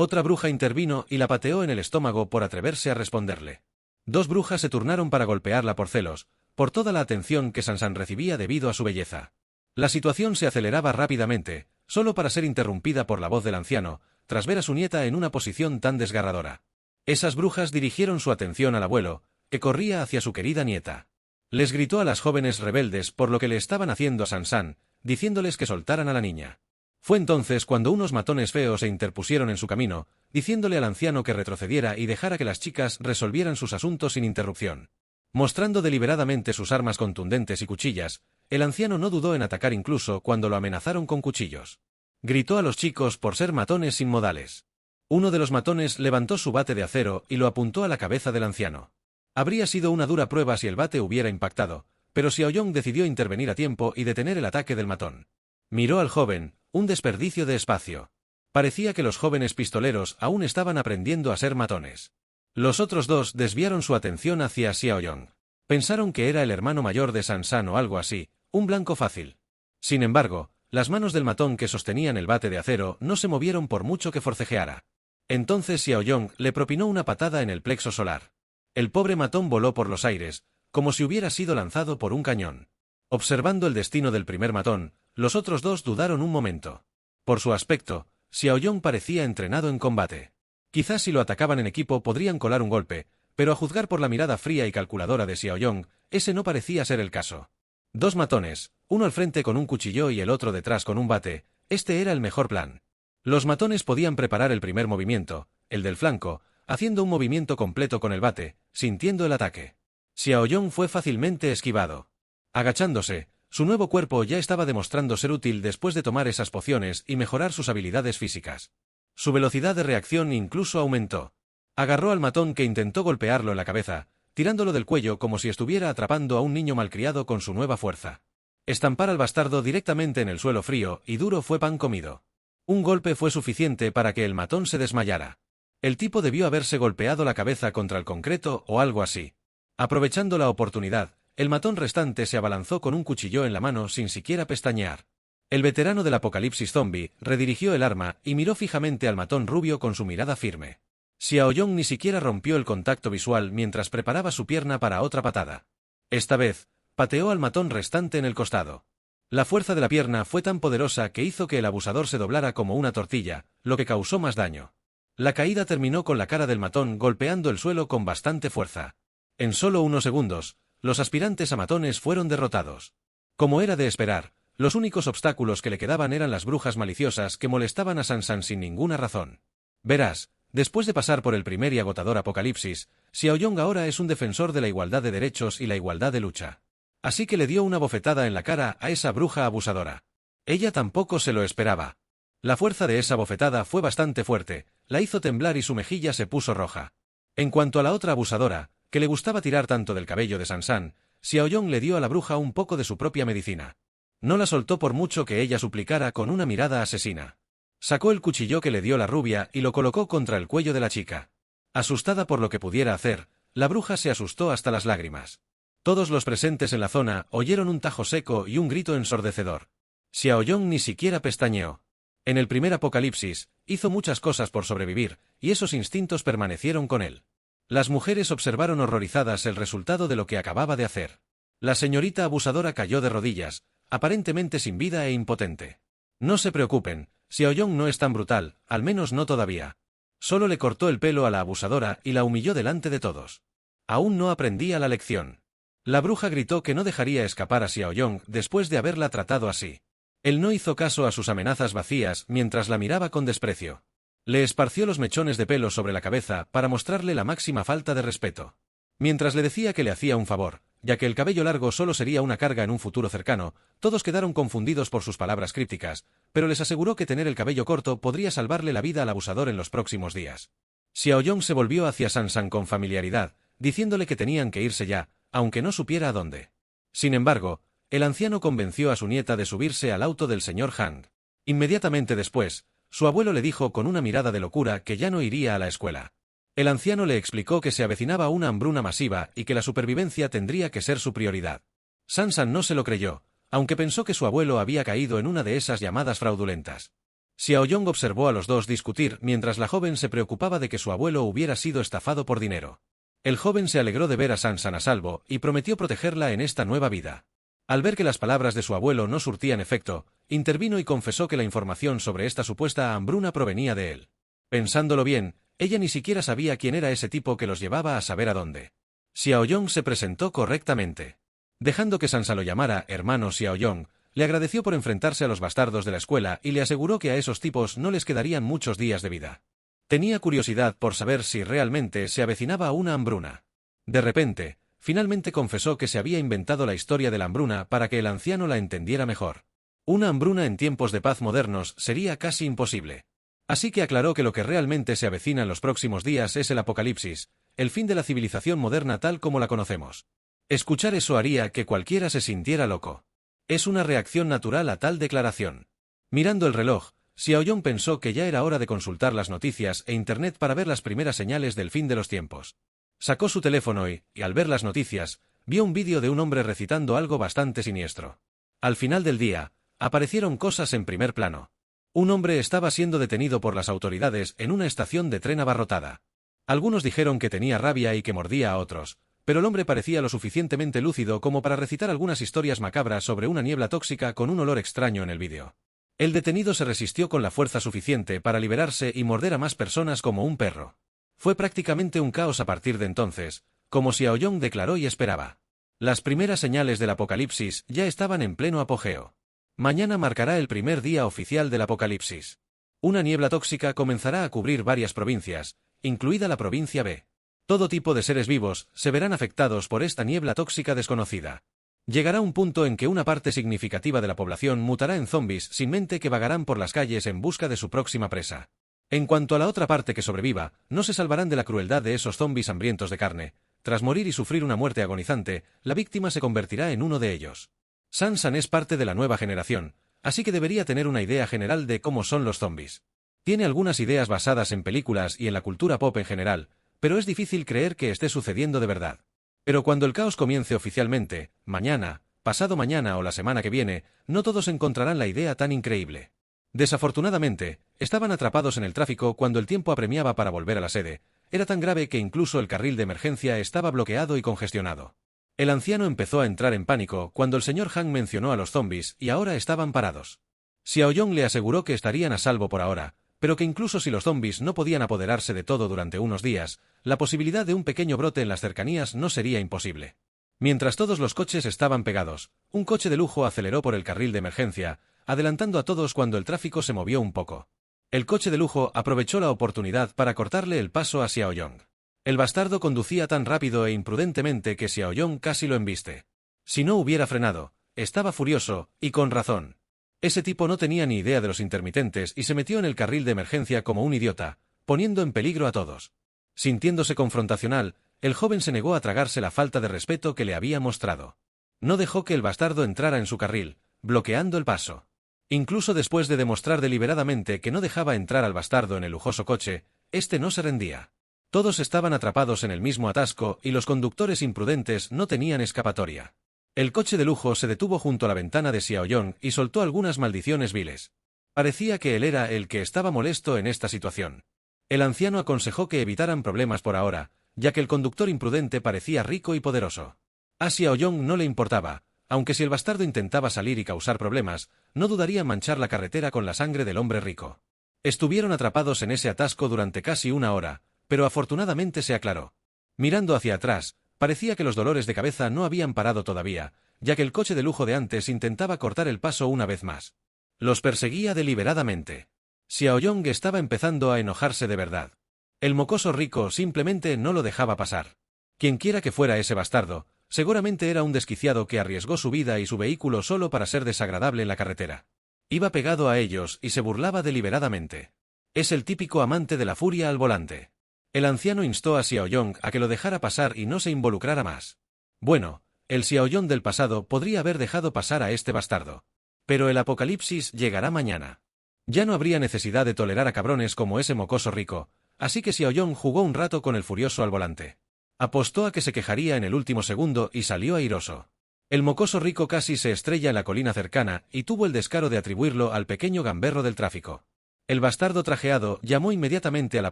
Otra bruja intervino y la pateó en el estómago por atreverse a responderle. Dos brujas se turnaron para golpearla por celos, por toda la atención que Sansan recibía debido a su belleza. La situación se aceleraba rápidamente, solo para ser interrumpida por la voz del anciano, tras ver a su nieta en una posición tan desgarradora. Esas brujas dirigieron su atención al abuelo, que corría hacia su querida nieta. Les gritó a las jóvenes rebeldes por lo que le estaban haciendo a Sansan, diciéndoles que soltaran a la niña. Fue entonces cuando unos matones feos se interpusieron en su camino, diciéndole al anciano que retrocediera y dejara que las chicas resolvieran sus asuntos sin interrupción. Mostrando deliberadamente sus armas contundentes y cuchillas, el anciano no dudó en atacar incluso cuando lo amenazaron con cuchillos. Gritó a los chicos por ser matones sin modales. Uno de los matones levantó su bate de acero y lo apuntó a la cabeza del anciano. Habría sido una dura prueba si el bate hubiera impactado, pero Xiaoyong decidió intervenir a tiempo y detener el ataque del matón. Miró al joven, un desperdicio de espacio. Parecía que los jóvenes pistoleros aún estaban aprendiendo a ser matones. Los otros dos desviaron su atención hacia Xiaoyong. Pensaron que era el hermano mayor de Sansan o algo así, un blanco fácil. Sin embargo, las manos del matón que sostenían el bate de acero no se movieron por mucho que forcejeara. Entonces Xiaoyong le propinó una patada en el plexo solar. El pobre matón voló por los aires, como si hubiera sido lanzado por un cañón. Observando el destino del primer matón, los otros dos dudaron un momento. Por su aspecto, Xiaoyong parecía entrenado en combate. Quizás si lo atacaban en equipo podrían colar un golpe, pero a juzgar por la mirada fría y calculadora de Xiaoyong, ese no parecía ser el caso. Dos matones, uno al frente con un cuchillo y el otro detrás con un bate, este era el mejor plan. Los matones podían preparar el primer movimiento, el del flanco, haciendo un movimiento completo con el bate, sintiendo el ataque. Xiaoyong fue fácilmente esquivado. Agachándose, su nuevo cuerpo ya estaba demostrando ser útil después de tomar esas pociones y mejorar sus habilidades físicas. Su velocidad de reacción incluso aumentó. Agarró al matón que intentó golpearlo en la cabeza, tirándolo del cuello como si estuviera atrapando a un niño malcriado con su nueva fuerza. Estampar al bastardo directamente en el suelo frío y duro fue pan comido. Un golpe fue suficiente para que el matón se desmayara. El tipo debió haberse golpeado la cabeza contra el concreto o algo así. Aprovechando la oportunidad, el matón restante se abalanzó con un cuchillo en la mano sin siquiera pestañear. El veterano del apocalipsis zombie redirigió el arma y miró fijamente al matón rubio con su mirada firme. Xiaoyong ni siquiera rompió el contacto visual mientras preparaba su pierna para otra patada. Esta vez, pateó al matón restante en el costado. La fuerza de la pierna fue tan poderosa que hizo que el abusador se doblara como una tortilla, lo que causó más daño. La caída terminó con la cara del matón golpeando el suelo con bastante fuerza. En solo unos segundos, los aspirantes a matones fueron derrotados. Como era de esperar, los únicos obstáculos que le quedaban eran las brujas maliciosas que molestaban a Sansan sin ninguna razón. Verás, después de pasar por el primer y agotador apocalipsis, Xiaoyong ahora es un defensor de la igualdad de derechos y la igualdad de lucha. Así que le dio una bofetada en la cara a esa bruja abusadora. Ella tampoco se lo esperaba. La fuerza de esa bofetada fue bastante fuerte, la hizo temblar y su mejilla se puso roja. En cuanto a la otra abusadora, que le gustaba tirar tanto del cabello de Sansan, Xiaoyong le dio a la bruja un poco de su propia medicina. No la soltó por mucho que ella suplicara con una mirada asesina. Sacó el cuchillo que le dio la rubia y lo colocó contra el cuello de la chica. Asustada por lo que pudiera hacer, la bruja se asustó hasta las lágrimas. Todos los presentes en la zona oyeron un tajo seco y un grito ensordecedor. Xiaoyong ni siquiera pestañeó. En el primer apocalipsis, hizo muchas cosas por sobrevivir, y esos instintos permanecieron con él. Las mujeres observaron horrorizadas el resultado de lo que acababa de hacer. La señorita abusadora cayó de rodillas, aparentemente sin vida e impotente. No se preocupen, Xiaoyong no es tan brutal, al menos no todavía. Solo le cortó el pelo a la abusadora y la humilló delante de todos. Aún no aprendía la lección. La bruja gritó que no dejaría escapar a Xiaoyong después de haberla tratado así. Él no hizo caso a sus amenazas vacías mientras la miraba con desprecio. Le esparció los mechones de pelo sobre la cabeza para mostrarle la máxima falta de respeto. Mientras le decía que le hacía un favor, ya que el cabello largo solo sería una carga en un futuro cercano, todos quedaron confundidos por sus palabras crípticas, pero les aseguró que tener el cabello corto podría salvarle la vida al abusador en los próximos días. Xiaoyong se volvió hacia Sansan con familiaridad, diciéndole que tenían que irse ya, aunque no supiera a dónde. Sin embargo, el anciano convenció a su nieta de subirse al auto del señor Han. Inmediatamente después, su abuelo le dijo con una mirada de locura que ya no iría a la escuela. El anciano le explicó que se avecinaba una hambruna masiva y que la supervivencia tendría que ser su prioridad. Sansan no se lo creyó, aunque pensó que su abuelo había caído en una de esas llamadas fraudulentas. Xiaoyong observó a los dos discutir mientras la joven se preocupaba de que su abuelo hubiera sido estafado por dinero. El joven se alegró de ver a Sansan a salvo y prometió protegerla en esta nueva vida. Al ver que las palabras de su abuelo no surtían efecto, intervino y confesó que la información sobre esta supuesta hambruna provenía de él. Pensándolo bien, ella ni siquiera sabía quién era ese tipo que los llevaba a saber a dónde. Xiaoyong se presentó correctamente. Dejando que Sansa lo llamara hermano Xiaoyong, le agradeció por enfrentarse a los bastardos de la escuela y le aseguró que a esos tipos no les quedarían muchos días de vida. Tenía curiosidad por saber si realmente se avecinaba una hambruna. De repente, finalmente confesó que se había inventado la historia de la hambruna para que el anciano la entendiera mejor. Una hambruna en tiempos de paz modernos sería casi imposible. Así que aclaró que lo que realmente se avecina en los próximos días es el apocalipsis, el fin de la civilización moderna tal como la conocemos. Escuchar eso haría que cualquiera se sintiera loco. Es una reacción natural a tal declaración. Mirando el reloj, Xiaoyong pensó que ya era hora de consultar las noticias e internet para ver las primeras señales del fin de los tiempos. Sacó su teléfono y, al ver las noticias, vio un vídeo de un hombre recitando algo bastante siniestro. Al final del día, aparecieron cosas en primer plano. Un hombre estaba siendo detenido por las autoridades en una estación de tren abarrotada. Algunos dijeron que tenía rabia y que mordía a otros, pero el hombre parecía lo suficientemente lúcido como para recitar algunas historias macabras sobre una niebla tóxica con un olor extraño en el vídeo. El detenido se resistió con la fuerza suficiente para liberarse y morder a más personas como un perro. Fue prácticamente un caos a partir de entonces, como Xiaoyong declaró y esperaba. Las primeras señales del apocalipsis ya estaban en pleno apogeo. Mañana marcará el primer día oficial del apocalipsis. Una niebla tóxica comenzará a cubrir varias provincias, incluida la provincia B. Todo tipo de seres vivos se verán afectados por esta niebla tóxica desconocida. Llegará un punto en que una parte significativa de la población mutará en zombies sin mente que vagarán por las calles en busca de su próxima presa. En cuanto a la otra parte que sobreviva, no se salvarán de la crueldad de esos zombies hambrientos de carne. Tras morir y sufrir una muerte agonizante, la víctima se convertirá en uno de ellos. Sansan es parte de la nueva generación, así que debería tener una idea general de cómo son los zombies. Tiene algunas ideas basadas en películas y en la cultura pop en general, pero es difícil creer que esté sucediendo de verdad. Pero cuando el caos comience oficialmente, mañana, pasado mañana o la semana que viene, no todos encontrarán la idea tan increíble. Desafortunadamente, estaban atrapados en el tráfico cuando el tiempo apremiaba para volver a la sede. Era tan grave que incluso el carril de emergencia estaba bloqueado y congestionado. El anciano empezó a entrar en pánico cuando el señor Han mencionó a los zombies y ahora estaban parados. Xiaoyong le aseguró que estarían a salvo por ahora, pero que incluso si los zombies no podían apoderarse de todo durante unos días, la posibilidad de un pequeño brote en las cercanías no sería imposible. Mientras todos los coches estaban pegados, un coche de lujo aceleró por el carril de emergencia, adelantando a todos cuando el tráfico se movió un poco. El coche de lujo aprovechó la oportunidad para cortarle el paso a Xiaoyong. El bastardo conducía tan rápido e imprudentemente que Xiaoyong casi lo embiste. Si no hubiera frenado, estaba furioso, y con razón. Ese tipo no tenía ni idea de los intermitentes y se metió en el carril de emergencia como un idiota, poniendo en peligro a todos. Sintiéndose confrontacional, el joven se negó a tragarse la falta de respeto que le había mostrado. No dejó que el bastardo entrara en su carril, bloqueando el paso. Incluso después de demostrar deliberadamente que no dejaba entrar al bastardo en el lujoso coche, este no se rendía. Todos estaban atrapados en el mismo atasco y los conductores imprudentes no tenían escapatoria. El coche de lujo se detuvo junto a la ventana de Xiaoyong y soltó algunas maldiciones viles. Parecía que él era el que estaba molesto en esta situación. El anciano aconsejó que evitaran problemas por ahora, ya que el conductor imprudente parecía rico y poderoso. A Xiaoyong no le importaba, aunque si el bastardo intentaba salir y causar problemas, no dudaría en manchar la carretera con la sangre del hombre rico. Estuvieron atrapados en ese atasco durante casi una hora, pero afortunadamente se aclaró. Mirando hacia atrás, parecía que los dolores de cabeza no habían parado todavía, ya que el coche de lujo de antes intentaba cortar el paso una vez más. Los perseguía deliberadamente. Xiaoyong estaba empezando a enojarse de verdad. El mocoso rico simplemente no lo dejaba pasar. Quienquiera que fuera ese bastardo, seguramente era un desquiciado que arriesgó su vida y su vehículo solo para ser desagradable en la carretera. Iba pegado a ellos y se burlaba deliberadamente. Es el típico amante de la furia al volante. El anciano instó a Xiaoyong a que lo dejara pasar y no se involucrara más. Bueno, el Xiaoyong del pasado podría haber dejado pasar a este bastardo. Pero el apocalipsis llegará mañana. Ya no habría necesidad de tolerar a cabrones como ese mocoso rico, así que Xiaoyong jugó un rato con el furioso al volante. Apostó a que se quejaría en el último segundo y salió airoso. El mocoso rico casi se estrella en la colina cercana y tuvo el descaro de atribuirlo al pequeño gamberro del tráfico. El bastardo trajeado llamó inmediatamente a la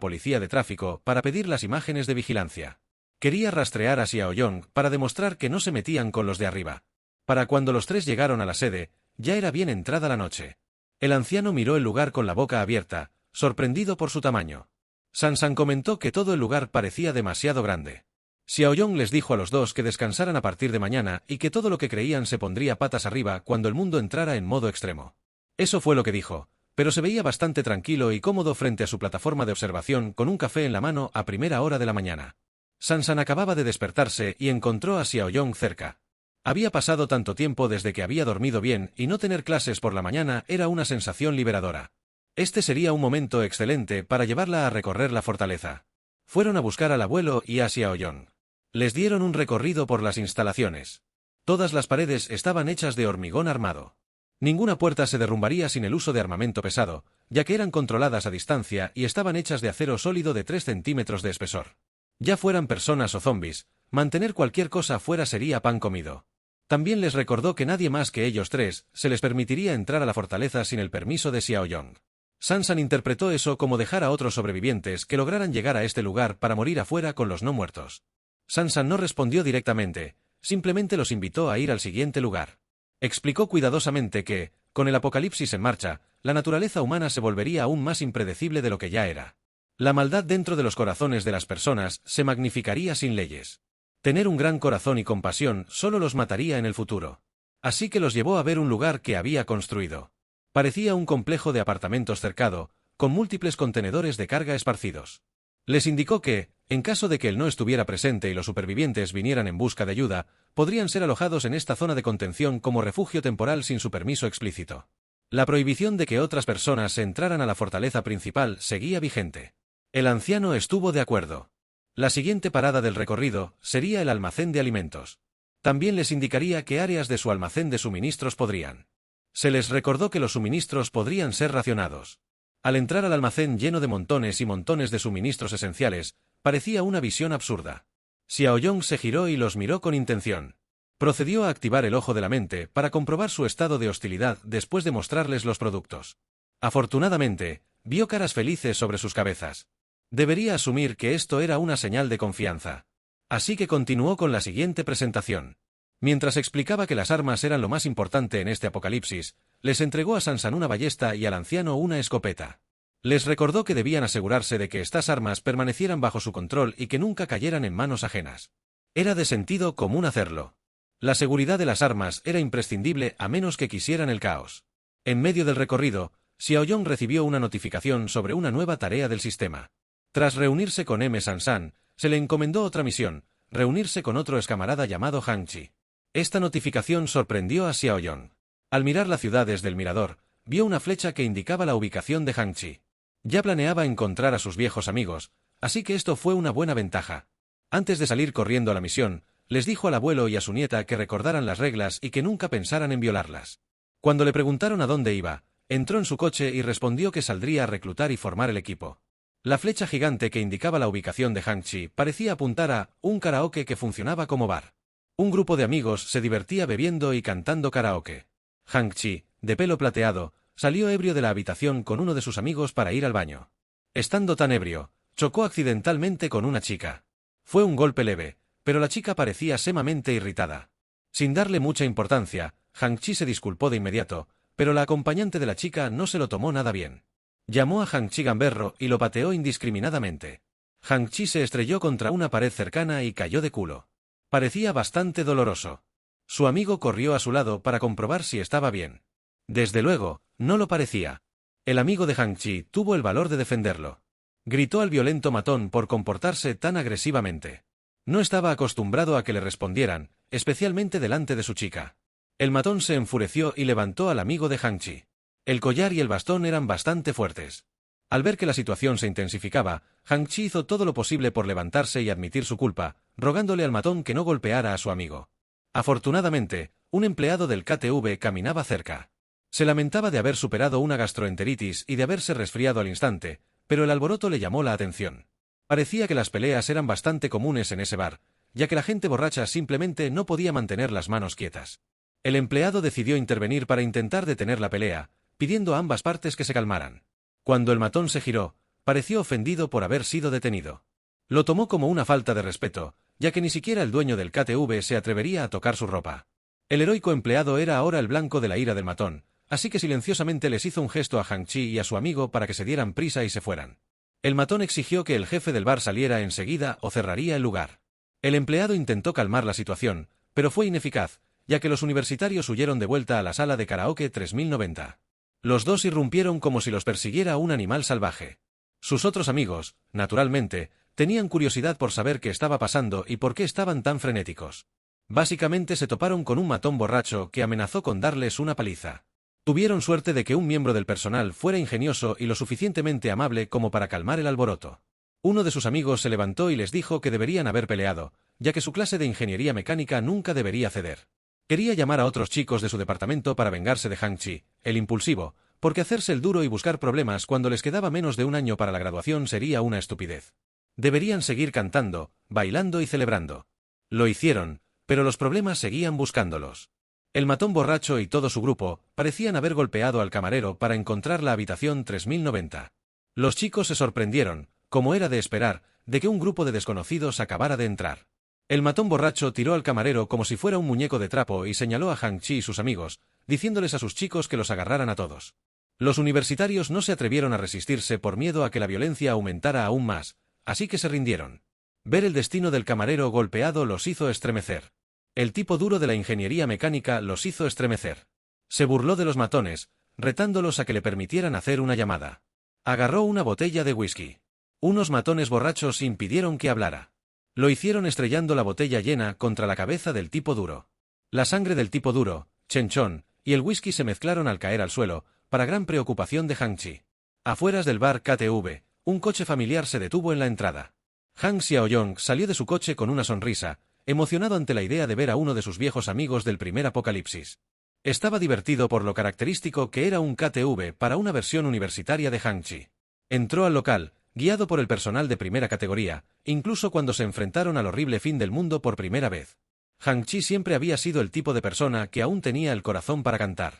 policía de tráfico para pedir las imágenes de vigilancia. Quería rastrear a Xiaoyong para demostrar que no se metían con los de arriba. Para cuando los tres llegaron a la sede, ya era bien entrada la noche. El anciano miró el lugar con la boca abierta, sorprendido por su tamaño. Sansan comentó que todo el lugar parecía demasiado grande. Xiaoyong les dijo a los dos que descansaran a partir de mañana y que todo lo que creían se pondría patas arriba cuando el mundo entrara en modo extremo. Eso fue lo que dijo, pero se veía bastante tranquilo y cómodo frente a su plataforma de observación con un café en la mano a primera hora de la mañana. Sansan acababa de despertarse y encontró a Xiaoyong cerca. Había pasado tanto tiempo desde que había dormido bien y no tener clases por la mañana era una sensación liberadora. Este sería un momento excelente para llevarla a recorrer la fortaleza. Fueron a buscar al abuelo y a Xiaoyong. Les dieron un recorrido por las instalaciones. Todas las paredes estaban hechas de hormigón armado. Ninguna puerta se derrumbaría sin el uso de armamento pesado, ya que eran controladas a distancia y estaban hechas de acero sólido de 3 centímetros de espesor. Ya fueran personas o zombis, mantener cualquier cosa fuera sería pan comido. También les recordó que nadie más que ellos tres se les permitiría entrar a la fortaleza sin el permiso de Xiaoyong. Sansan interpretó eso como dejar a otros sobrevivientes que lograran llegar a este lugar para morir afuera con los no muertos. Sansan no respondió directamente, simplemente los invitó a ir al siguiente lugar. Explicó cuidadosamente que, con el apocalipsis en marcha, la naturaleza humana se volvería aún más impredecible de lo que ya era. La maldad dentro de los corazones de las personas se magnificaría sin leyes. Tener un gran corazón y compasión solo los mataría en el futuro. Así que los llevó a ver un lugar que había construido. Parecía un complejo de apartamentos cercado, con múltiples contenedores de carga esparcidos. Les indicó que, en caso de que él no estuviera presente y los supervivientes vinieran en busca de ayuda, podrían ser alojados en esta zona de contención como refugio temporal sin su permiso explícito. La prohibición de que otras personas entraran a la fortaleza principal seguía vigente. El anciano estuvo de acuerdo. La siguiente parada del recorrido sería el almacén de alimentos. También les indicaría qué áreas de su almacén de suministros podrían. Se les recordó que los suministros podrían ser racionados. Al entrar al almacén lleno de montones y montones de suministros esenciales, parecía una visión absurda. Xiaoyong se giró y los miró con intención. Procedió a activar el ojo de la mente para comprobar su estado de hostilidad después de mostrarles los productos. Afortunadamente, vio caras felices sobre sus cabezas. Debería asumir que esto era una señal de confianza. Así que continuó con la siguiente presentación. Mientras explicaba que las armas eran lo más importante en este apocalipsis, les entregó a Sansan una ballesta y al anciano una escopeta. Les recordó que debían asegurarse de que estas armas permanecieran bajo su control y que nunca cayeran en manos ajenas. Era de sentido común hacerlo. La seguridad de las armas era imprescindible a menos que quisieran el caos. En medio del recorrido, Xiaoyong recibió una notificación sobre una nueva tarea del sistema. Tras reunirse con M. Sansan, se le encomendó otra misión, reunirse con otro excamarada llamado Hangchi. Esta notificación sorprendió a Xiaoyong. Al mirar la ciudad desde el mirador, vio una flecha que indicaba la ubicación de Hangchi. Ya planeaba encontrar a sus viejos amigos, así que esto fue una buena ventaja. Antes de salir corriendo a la misión, les dijo al abuelo y a su nieta que recordaran las reglas y que nunca pensaran en violarlas. Cuando le preguntaron a dónde iba, entró en su coche y respondió que saldría a reclutar y formar el equipo. La flecha gigante que indicaba la ubicación de Hang-Chi parecía apuntar a un karaoke que funcionaba como bar. Un grupo de amigos se divertía bebiendo y cantando karaoke. Hang-Chi, de pelo plateado, salió ebrio de la habitación con uno de sus amigos para ir al baño. Estando tan ebrio, chocó accidentalmente con una chica. Fue un golpe leve, pero la chica parecía sumamente irritada. Sin darle mucha importancia, Hang-Chi se disculpó de inmediato, pero la acompañante de la chica no se lo tomó nada bien. Llamó a Hang-Chi gamberro y lo pateó indiscriminadamente. Hang-Chi se estrelló contra una pared cercana y cayó de culo. Parecía bastante doloroso. Su amigo corrió a su lado para comprobar si estaba bien. Desde luego, no lo parecía. El amigo de Hang-Chi tuvo el valor de defenderlo. Gritó al violento matón por comportarse tan agresivamente. No estaba acostumbrado a que le respondieran, especialmente delante de su chica. El matón se enfureció y levantó al amigo de Hang-Chi. El collar y el bastón eran bastante fuertes. Al ver que la situación se intensificaba, Hang-Chi hizo todo lo posible por levantarse y admitir su culpa, rogándole al matón que no golpeara a su amigo. Afortunadamente, un empleado del KTV caminaba cerca. Se lamentaba de haber superado una gastroenteritis y de haberse resfriado al instante, pero el alboroto le llamó la atención. Parecía que las peleas eran bastante comunes en ese bar, ya que la gente borracha simplemente no podía mantener las manos quietas. El empleado decidió intervenir para intentar detener la pelea, pidiendo a ambas partes que se calmaran. Cuando el matón se giró, pareció ofendido por haber sido detenido. Lo tomó como una falta de respeto, ya que ni siquiera el dueño del KTV se atrevería a tocar su ropa. El heroico empleado era ahora el blanco de la ira del matón, así que silenciosamente les hizo un gesto a Hang-Chi y a su amigo para que se dieran prisa y se fueran. El matón exigió que el jefe del bar saliera enseguida o cerraría el lugar. El empleado intentó calmar la situación, pero fue ineficaz, ya que los universitarios huyeron de vuelta a la sala de karaoke 3090. Los dos irrumpieron como si los persiguiera un animal salvaje. Sus otros amigos, naturalmente, tenían curiosidad por saber qué estaba pasando y por qué estaban tan frenéticos. Básicamente se toparon con un matón borracho que amenazó con darles una paliza. Tuvieron suerte de que un miembro del personal fuera ingenioso y lo suficientemente amable como para calmar el alboroto. Uno de sus amigos se levantó y les dijo que deberían haber peleado, ya que su clase de ingeniería mecánica nunca debería ceder. Quería llamar a otros chicos de su departamento para vengarse de Hang-Chi, el impulsivo, porque hacerse el duro y buscar problemas cuando les quedaba menos de un año para la graduación sería una estupidez. Deberían seguir cantando, bailando y celebrando. Lo hicieron, pero los problemas seguían buscándolos. El matón borracho y todo su grupo parecían haber golpeado al camarero para encontrar la habitación 3090. Los chicos se sorprendieron, como era de esperar, de que un grupo de desconocidos acabara de entrar. El matón borracho tiró al camarero como si fuera un muñeco de trapo y señaló a Hang-Chi y sus amigos, diciéndoles a sus chicos que los agarraran a todos. Los universitarios no se atrevieron a resistirse por miedo a que la violencia aumentara aún más, así que se rindieron. Ver el destino del camarero golpeado los hizo estremecer. El tipo duro de la ingeniería mecánica los hizo estremecer. Se burló de los matones, retándolos a que le permitieran hacer una llamada. Agarró una botella de whisky. Unos matones borrachos impidieron que hablara. Lo hicieron estrellando la botella llena contra la cabeza del tipo duro. La sangre del tipo duro, Chen Chon, y el whisky se mezclaron al caer al suelo, para gran preocupación de Hang-Chi. Afueras del bar KTV, un coche familiar se detuvo en la entrada. Han Xiaoyong salió de su coche con una sonrisa, emocionado ante la idea de ver a uno de sus viejos amigos del primer apocalipsis. Estaba divertido por lo característico que era un KTV para una versión universitaria de Hang-Chi. Entró al local, guiado por el personal de primera categoría, incluso cuando se enfrentaron al horrible fin del mundo por primera vez. Hang-Chi siempre había sido el tipo de persona que aún tenía el corazón para cantar.